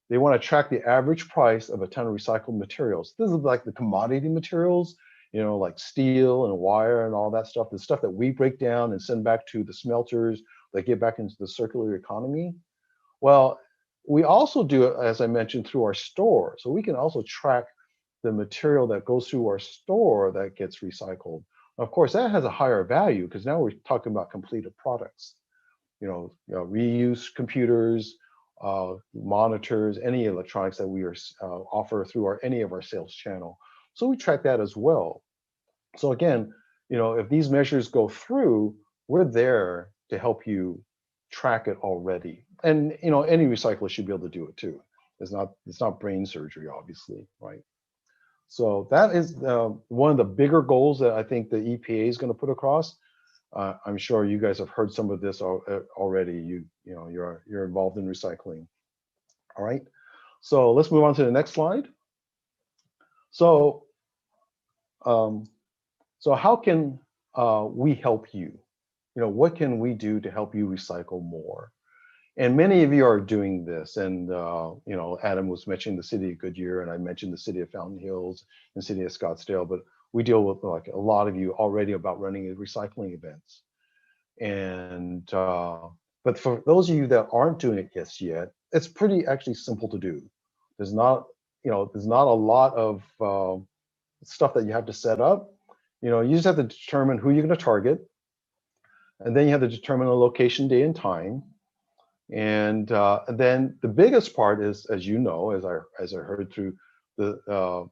They want to track the average price of a ton of recycled materials. This is like the commodity materials, like steel and wire and all that stuff, the stuff that we break down and send back to the smelters that get back into the circular economy. Well, we also do it, as I mentioned, through our store. So we can also track the material that goes through our store that gets recycled. Of course, that has a higher value because now we're talking about completed products, reuse computers, monitors, any electronics that we offer through any of our sales channel. So we track that as well. So again, if these measures go through, we're there to help you track it already. And any recycler should be able to do it too. It's not brain surgery, obviously, right? So that is one of the bigger goals that I think the EPA is going to put across. I'm sure you guys have heard some of this already. You're involved in recycling. All right. So let's move on to the next slide. So, so how can we help you? What can we do to help you recycle more? And many of you are doing this. And, Adam was mentioning the city of Goodyear, and I mentioned the city of Fountain Hills and city of Scottsdale, but we deal with like a lot of you already about running recycling events. And, but for those of you that aren't doing it yet, it's pretty actually simple to do. There's not a lot of stuff that you have to set up. You just have to determine who you're going to target. And then you have to determine a location, day, and time. And then the biggest part is, as you know, as I heard through the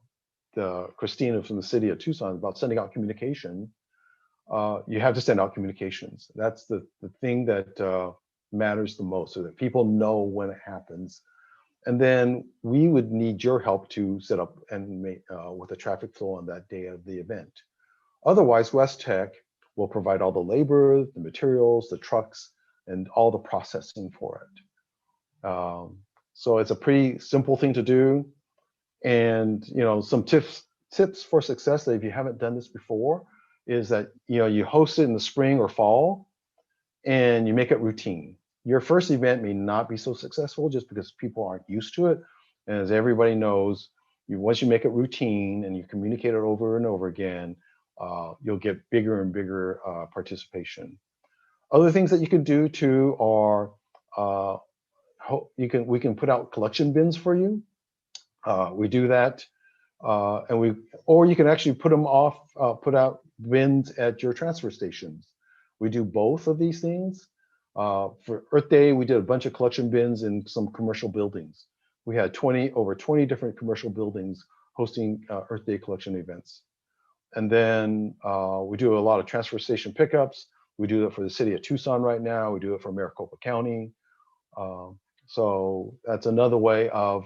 Christina from the city of Tucson about sending out communication, you have to send out communications. That's the thing that matters the most, so that people know when it happens. And then we would need your help to set up and make with the traffic flow on that day of the event. Otherwise, West Tech will provide all the labor, the materials, the trucks, and all the processing for it. So it's a pretty simple thing to do. And some tips for success that if you haven't done this before is that you host it in the spring or fall, and you make it routine. Your first event may not be so successful just because people aren't used to it. And as everybody knows, once you make it routine and you communicate it over and over again, you'll get bigger and bigger participation. Other things that you can do too are we can put out collection bins for you. We do that, or you can actually put out bins at your transfer stations. We do both of these things. For Earth Day, we did a bunch of collection bins in some commercial buildings. We had over 20 different commercial buildings hosting Earth Day collection events. And then we do a lot of transfer station pickups. We do it for the city of Tucson right now. We do it for Maricopa County. So that's another way of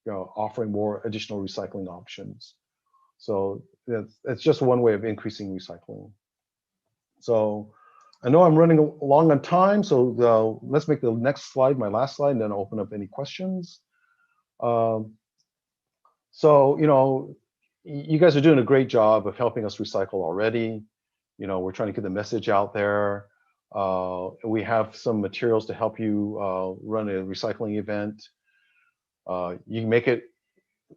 offering more additional recycling options. So it's just one way of increasing recycling. So I know I'm running along on time, so let's make the next slide my last slide, and then I'll open up any questions. So you guys are doing a great job of helping us recycle already. We're trying to get the message out there. We have some materials to help you run a recycling event. You can make it,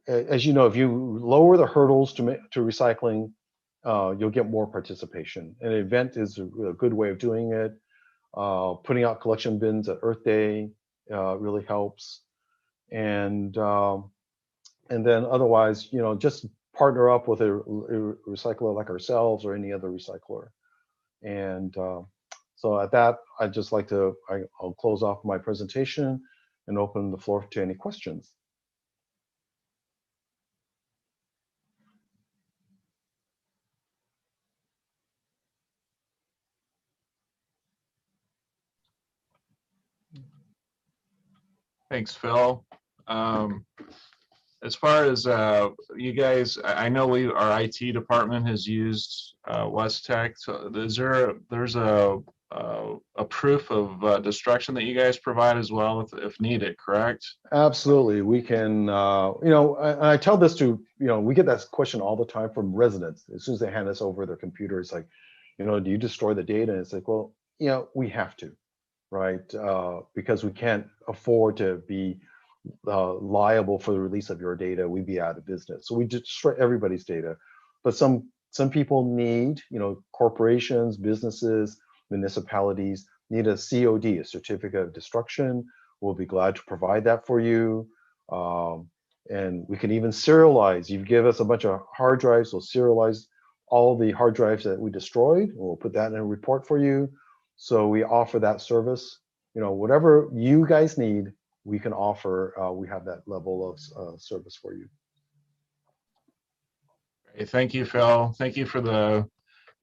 as you know, if you lower the hurdles to recycling, you'll get more participation. An event is a good way of doing it. Putting out collection bins at Earth Day really helps. And then otherwise, just partner up with a recycler like ourselves or any other recycler. And so at that, I'd just like to, I'll close off my presentation and open the floor to any questions. Thanks, Phil. As far as you guys, I know our IT department has used West Tech. So there's a proof of destruction that you guys provide as well if needed, correct? Absolutely. We can, I tell this to, we get that question all the time from residents. As soon as they hand us over their computer, it's like, do you destroy the data? And it's like, well, we have to, right? Because we can't afford to be liable for the release of your data. We'd be out of business. So we destroy everybody's data. But some people need, corporations, businesses, municipalities need a COD, a certificate of destruction. We'll be glad to provide that for you. And we can even serialize. You give us a bunch of hard drives, we'll serialize all the hard drives that we destroyed. We'll put that in a report for you. So we offer that service. Whatever you guys need, we can offer. We have that level of service for you. Okay, thank you, Phil. Thank you for the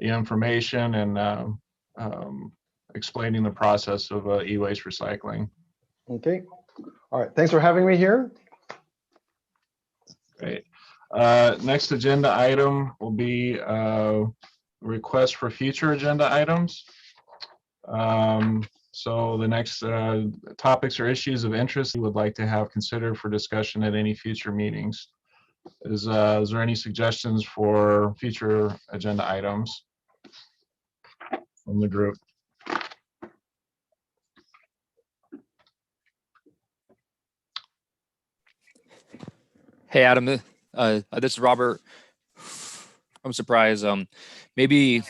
information and explaining the process of e-waste recycling. Okay. All right. Thanks for having me here. Great. Next agenda item will be requests for future agenda items. So the next topics or issues of interest we would like to have considered for discussion at any future meetings. Is there any suggestions for future agenda items from the group? Hey, Adam, this is Robert from Surprise. Maybe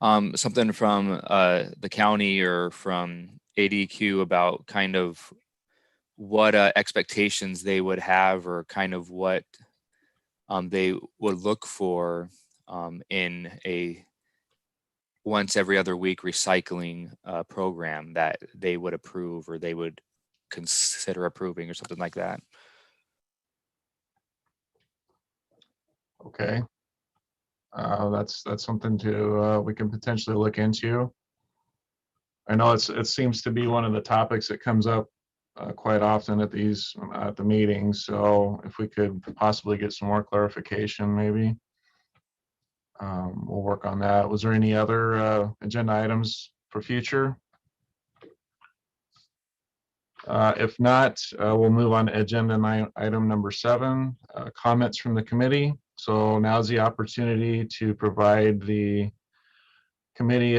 something from the county or from ADQ about kind of what expectations they would have, or kind of what they would look for in a once every other week recycling program that they would approve or they would consider approving or something like that. Okay. That's something to we can potentially look into. I know it seems to be one of the topics that comes up quite often at the meetings. So if we could possibly get some more clarification, maybe we'll work on that. Was there any other agenda items for future? If not, we'll move on to agenda item number 7, comments from the committee. So now's the opportunity to provide the committee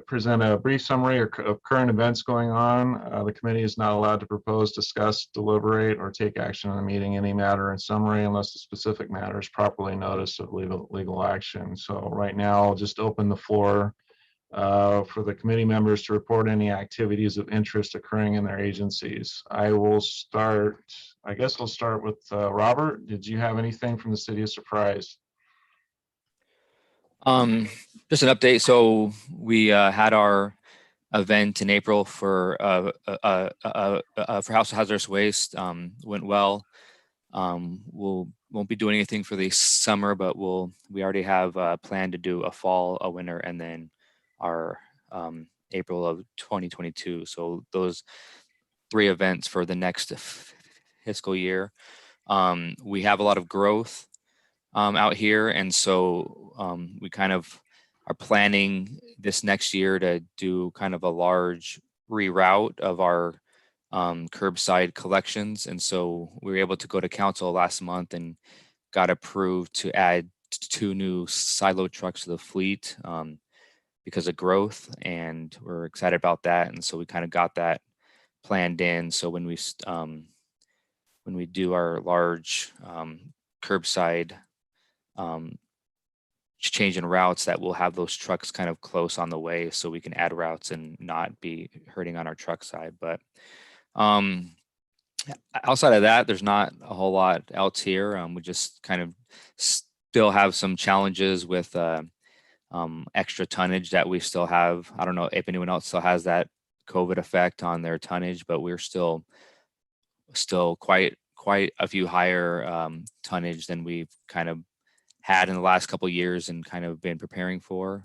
present a brief summary of current events going on. The committee is not allowed to propose, discuss, deliberate, or take action on the meeting any matter in summary unless the specific matter is properly noticed of legal action. So right now, I'll just open the floor for the committee members to report any activities of interest occurring in their agencies. I guess we'll start with Robert. Did you have anything from the city of Surprise? Just an update. So we had our event in April for House of Hazardous Waste. Went well. Won't be doing anything for the summer, but we already have planned to do a fall, a winter, and then our April of 2022. So those 3 events for the next fiscal year. We have a lot of growth out here, and so we kind of are planning this next year to do kind of a large reroute of our curbside collections. And so we were able to go to council last month and got approved to add 2 new silo trucks to the fleet because of growth, and we're excited about that. And so we kind of got that planned in. So when we do our large curbside change in routes, that we'll have those trucks kind of close on the way so we can add routes and not be hurting on our truck side. But outside of that, there's not a whole lot else here. We just kind of still have some challenges with extra tonnage that we still have. I don't know if anyone else still has that COVID effect on their tonnage, but we're still quite a few higher tonnage than we've kind of had in the last couple of years and kind of been preparing for.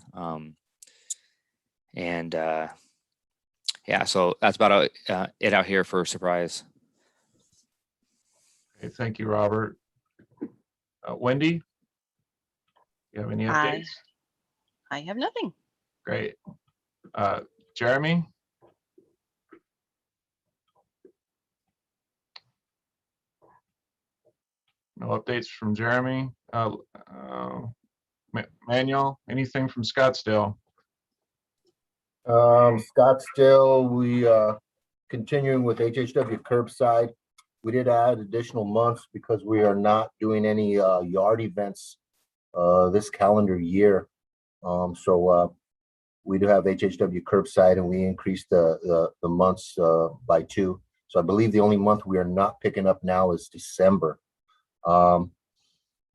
Yeah, so that's about it out here for Surprise. Okay, thank you, Robert. Wendy, you have any updates? I have nothing. Great. Jeremy? No updates from Jeremy. Manuel, anything from Scottsdale? Scottsdale, we continuing with HHW curbside. We did add additional months because we are not doing any yard events this calendar year. So we do have HHW curbside, and we increased the months by 2. So I believe the only month we are not picking up now is December.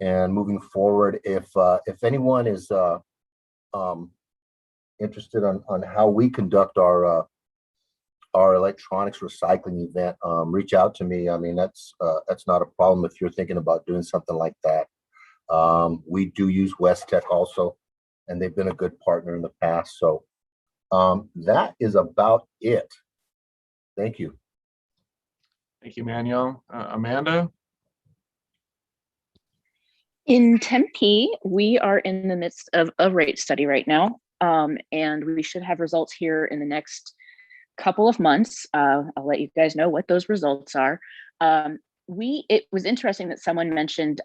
And moving forward, if anyone is interested on how we conduct our electronics recycling event, reach out to me. I mean, that's not a problem if you're thinking about doing something like that. We do use West Tech also, and they've been a good partner in the past. So that is about it. Thank you. Thank you, Manuel. Amanda? In Tempe, we are in the midst of a rate study right now, and we should have results here in the next couple of months. I'll let you guys know what those results are. It was interesting that someone mentioned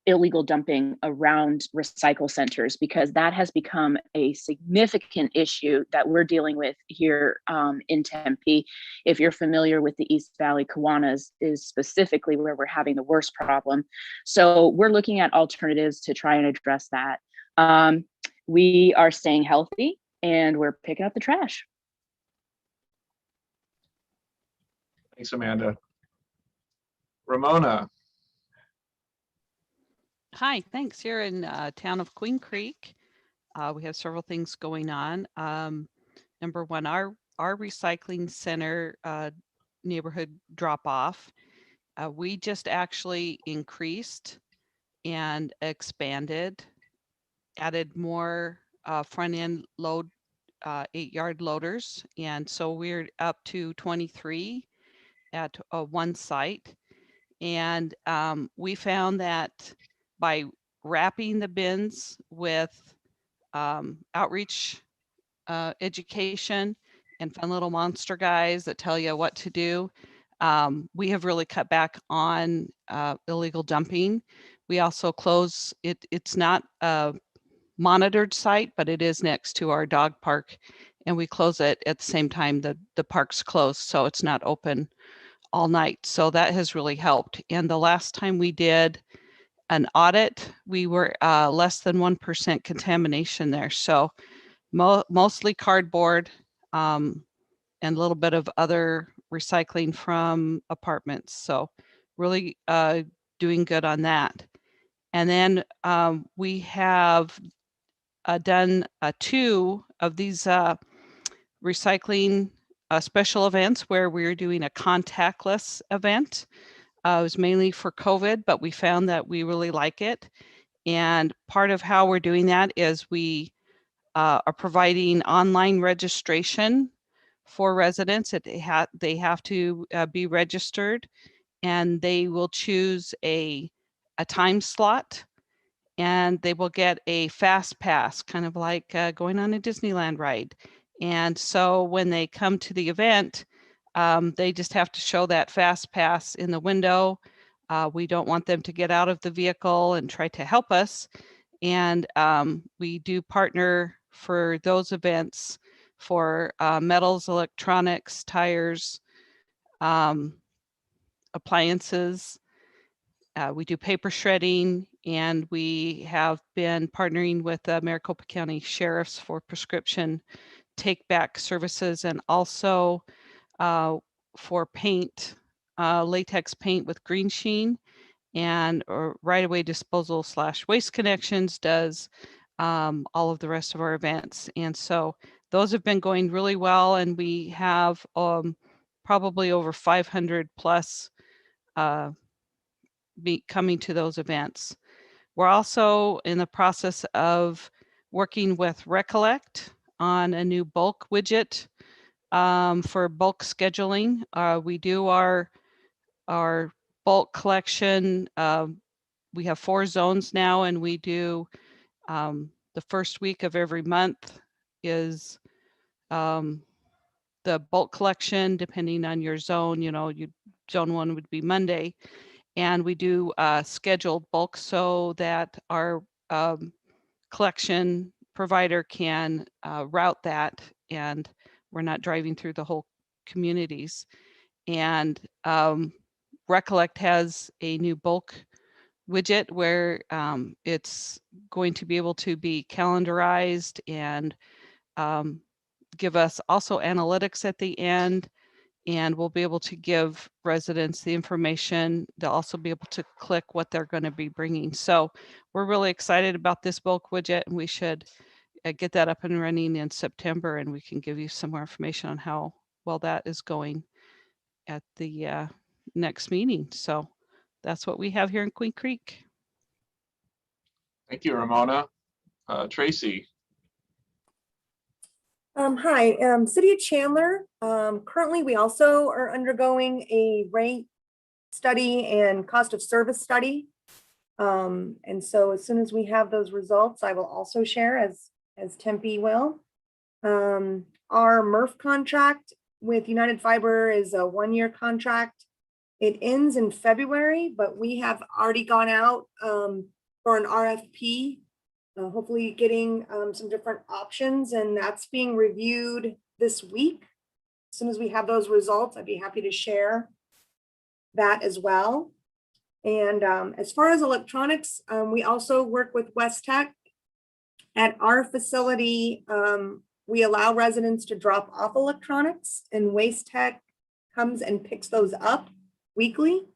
illegal dumping around recycle centers, because that has become a significant issue that we're dealing with here in Tempe. If you're familiar with the East Valley, Kiwanis is specifically where we're having the worst problem. So we're looking at alternatives to try and address that. We are staying healthy and we're picking up the trash. Thanks, Amanda. Ramona. Hi, thanks. Here in town of Queen Creek, we have several things going on. Number one, our recycling center neighborhood drop off. We just actually increased and expanded, added more front end load 8-yard loaders. And so we're up to 23 at one site. And we found that by wrapping the bins with outreach education and fun little monster guys that tell you what to do, we have really cut back on illegal dumping. We also close it. It's not a monitored site, but it is next to our dog park, and we close it at the same time the park's closed, so it's not open all night. So that has really helped. And the last time we did an audit, we were less than 1% contamination there. So mostly cardboard and a little bit of other recycling from apartments. So really doing good on that. And then we have done 2 of these recycling special events where we're doing a contactless event. It was mainly for COVID, but we found that we really like it. And part of how we're doing that is we are providing online registration for residents. They have to be registered, and they will choose a time slot, and they will get a fast pass, kind of like going on a Disneyland ride. And so when they come to the event, they just have to show that fast pass in the window. We don't want them to get out of the vehicle and try to help us. And we do partner for those events for metals, electronics, tires, appliances. We do paper shredding, and we have been partnering with the Maricopa County Sheriffs for prescription take back services, and also for paint, latex paint with green sheen, and right-of-way disposal / Waste Connections does all of the rest of our events. And so those have been going really well, and we have probably over 500 plus coming to those events. We're also in the process of working with Recollect on a new bulk widget for bulk scheduling. We do our bulk collection. We have 4 zones now, and we do the first week of every month is the bulk collection, depending on your zone. Zone 1 would be Monday. And we do scheduled bulk so that our collection provider can route that, and we're not driving through the whole communities. And Recollect has a new bulk widget where it's going to be able to be calendarized and give us also analytics at the end. And we'll be able to give residents the information. They'll also be able to click what they're going to be bringing. So we're really excited about this bulk widget, and we should get that up and running in September, and we can give you some more information on how well that is going at the next meeting. So that's what we have here in Queen Creek. Thank you, Ramona. Tracy. Hi, City of Chandler. Currently, we also are undergoing a rate study and cost of service study. And so as soon as we have those results, I will also share as Tempe will. Our Murf contract with United Fiber is a 1-year contract. It ends in February, but we have already gone out for an RFP, hopefully getting some different options, and that's being reviewed this week. As soon as we have those results, I'd be happy to share that as well. And as far as electronics, we also work with West Tech. At our facility, we allow residents to drop off electronics, and Waste Tech comes and picks those up weekly.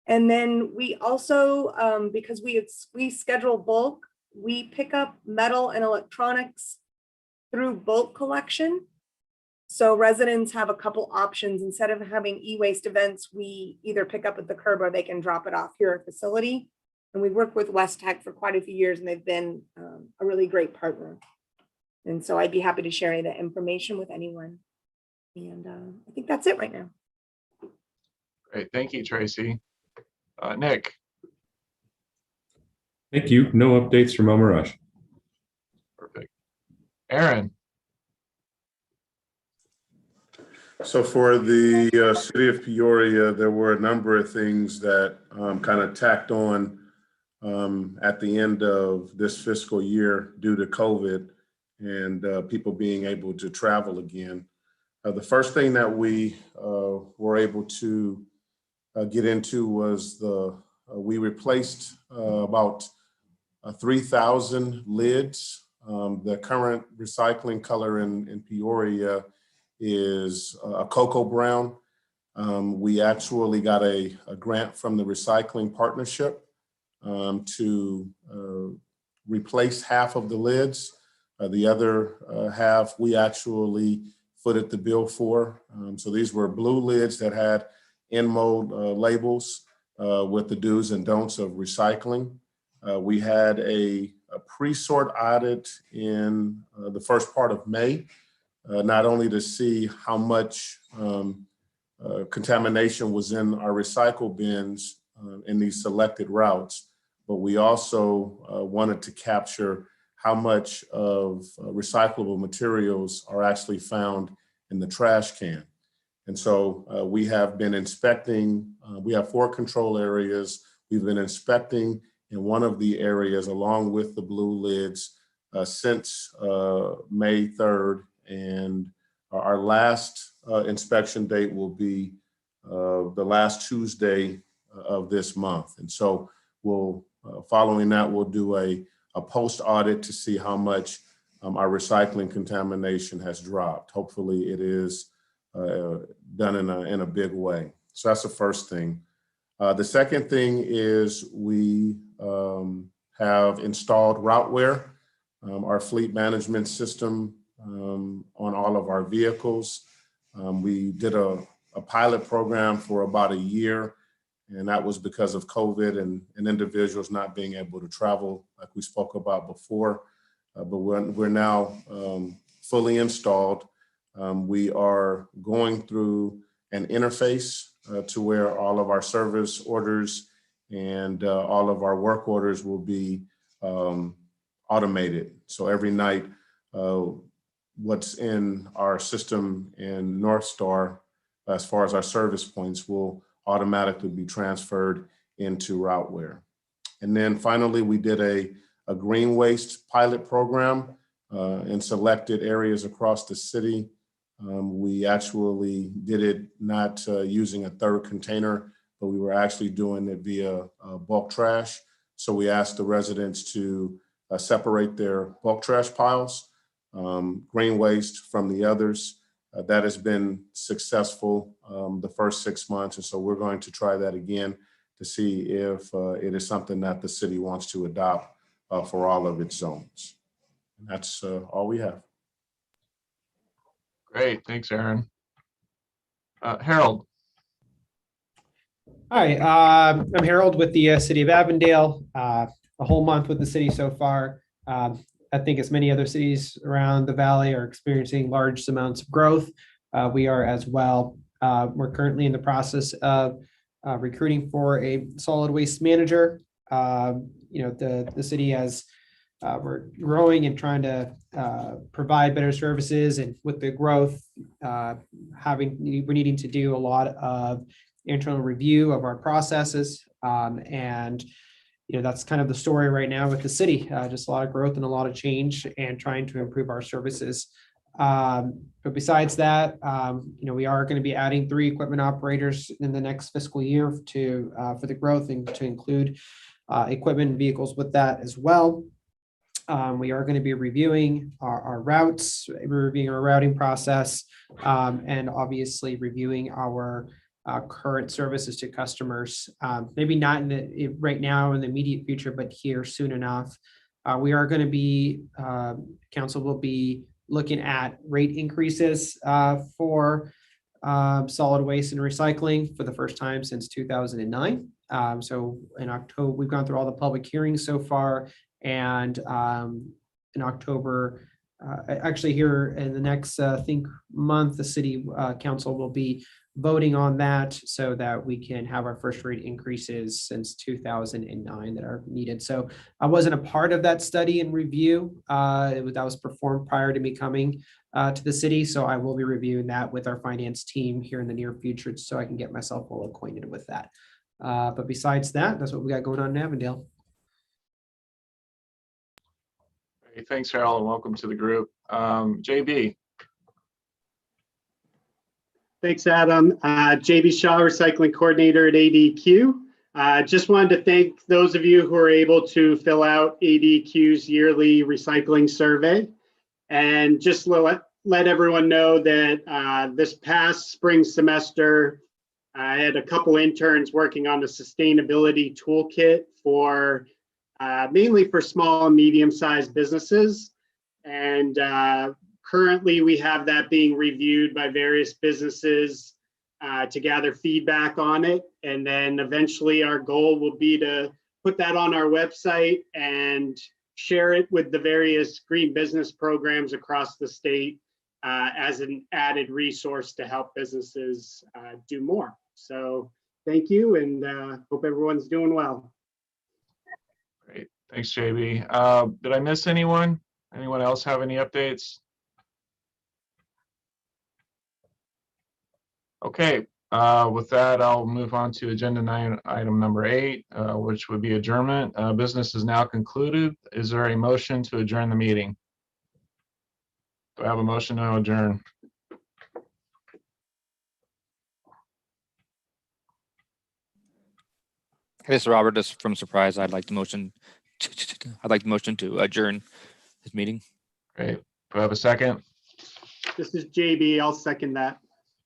And then we also, because we schedule bulk, we pick up metal and electronics through bulk collection. So residents have a couple options. Instead of having e-waste events, we either pick up at the curb or they can drop it off here at facility. And we worked with West Tech for quite a few years, and they've been a really great partner. And so I'd be happy to share any of that information with anyone. And I think that's it right now. Great, thank you, Tracy. Nick. Thank you. No updates from Elmer Rush. Perfect. Aaron. So for the city of Peoria, there were a number of things that kind of tacked on at the end of this fiscal year due to COVID and people being able to travel again. The first thing that we were able to get into was we replaced about 3,000 lids. The current recycling color in Peoria is a cocoa brown. We actually got a grant from the recycling partnership to replace half of the lids. The other half we actually footed the bill for. So these were blue lids that had in-mode labels with the do's and don'ts of recycling. We had a pre-sort audit in the first part of May, not only to see how much contamination was in our recycle bins in these selected routes, but we also wanted to capture how much of recyclable materials are actually found in the trash can. And so we have been inspecting, we have 4 control areas. We've been inspecting in one of the areas along with the blue lids since May 3rd. And our last inspection date will be the last Tuesday of this month. And so we'll, following that, we'll do a post audit to see how much our recycling contamination has dropped. Hopefully it is done in a big way. So that's the first thing. The second thing is we have installed Routeware, our fleet management system on all of our vehicles. We did a pilot program for about a year, and that was because of COVID and individuals not being able to travel like we spoke about before. But we're now fully installed. We are going through an interface to where all of our service orders and all of our work orders will be automated. So every night, what's in our system in North Star, as far as our service points, will automatically be transferred into Routeware. And then finally, we did a green waste pilot program in selected areas across the city. We actually did it not using a third container, but we were actually doing it via bulk trash. So we asked the residents to separate their bulk trash piles, green waste from the others. That has been successful the first 6 months. And so we're going to try that again to see if it is something that the city wants to adopt for all of its zones. And that's all we have. Great, thanks, Aaron. Harold. Hi, I'm Harold with the City of Avondale. A whole month with the city so far. I think as many other cities around the valley are experiencing large amounts of growth. We are as well. We're currently in the process of recruiting for a solid waste manager. The city has, we're growing and trying to provide better services, and with the growth, we're needing to do a lot of internal review of our processes. And that's kind of the story right now with the city, just a lot of growth and a lot of change and trying to improve our services. But besides that, we are going to be adding 3 equipment operators in the next fiscal year for the growth, and to include equipment and vehicles with that as well. We are going to be reviewing our routes, reviewing our routing process, and obviously reviewing our current services to customers. Maybe not right now in the immediate future, but here soon enough. We are going to be, council will be looking at rate increases for solid waste and recycling for the first time since 2009. So in October, we've gone through all the public hearings so far, and in October, actually here in the next, month, the city council will be voting on that so that we can have our first rate increases since 2009 that are needed. So I wasn't a part of that study and review. That was performed prior to me coming to the city. So I will be reviewing that with our finance team here in the near future, so I can get myself well acquainted with that. But besides that, that's what we got going on in Avondale. Hey, thanks, Harold, and welcome to the group. JB. Thanks, Adam. JB Shaw, Recycling Coordinator at ADQ. Just wanted to thank those of you who are able to fill out ADQ's yearly recycling survey. And just let everyone know that this past spring semester, I had a couple interns working on a sustainability toolkit for mainly for small and medium-sized businesses. And currently, we have that being reviewed by various businesses to gather feedback on it. And then eventually our goal will be to put that on our website and share it with the various green business programs across the state as an added resource to help businesses do more. So thank you, and hope everyone's doing well. Great. Thanks, JB. Did I miss anyone? Anyone else have any updates? Okay, with that, I'll move on to agenda item number 8, which would be adjournment. Business is now concluded. Is there a motion to adjourn the meeting? Do I have a motion to adjourn? Hey, this is Robert, just from Surprise. I'd like the motion to adjourn this meeting. Great. Do I have a second? This is JB. I'll second that.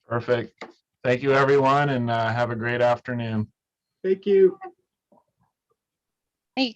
Perfect. Thank you, everyone, and have a great afternoon. Thank you. Hey,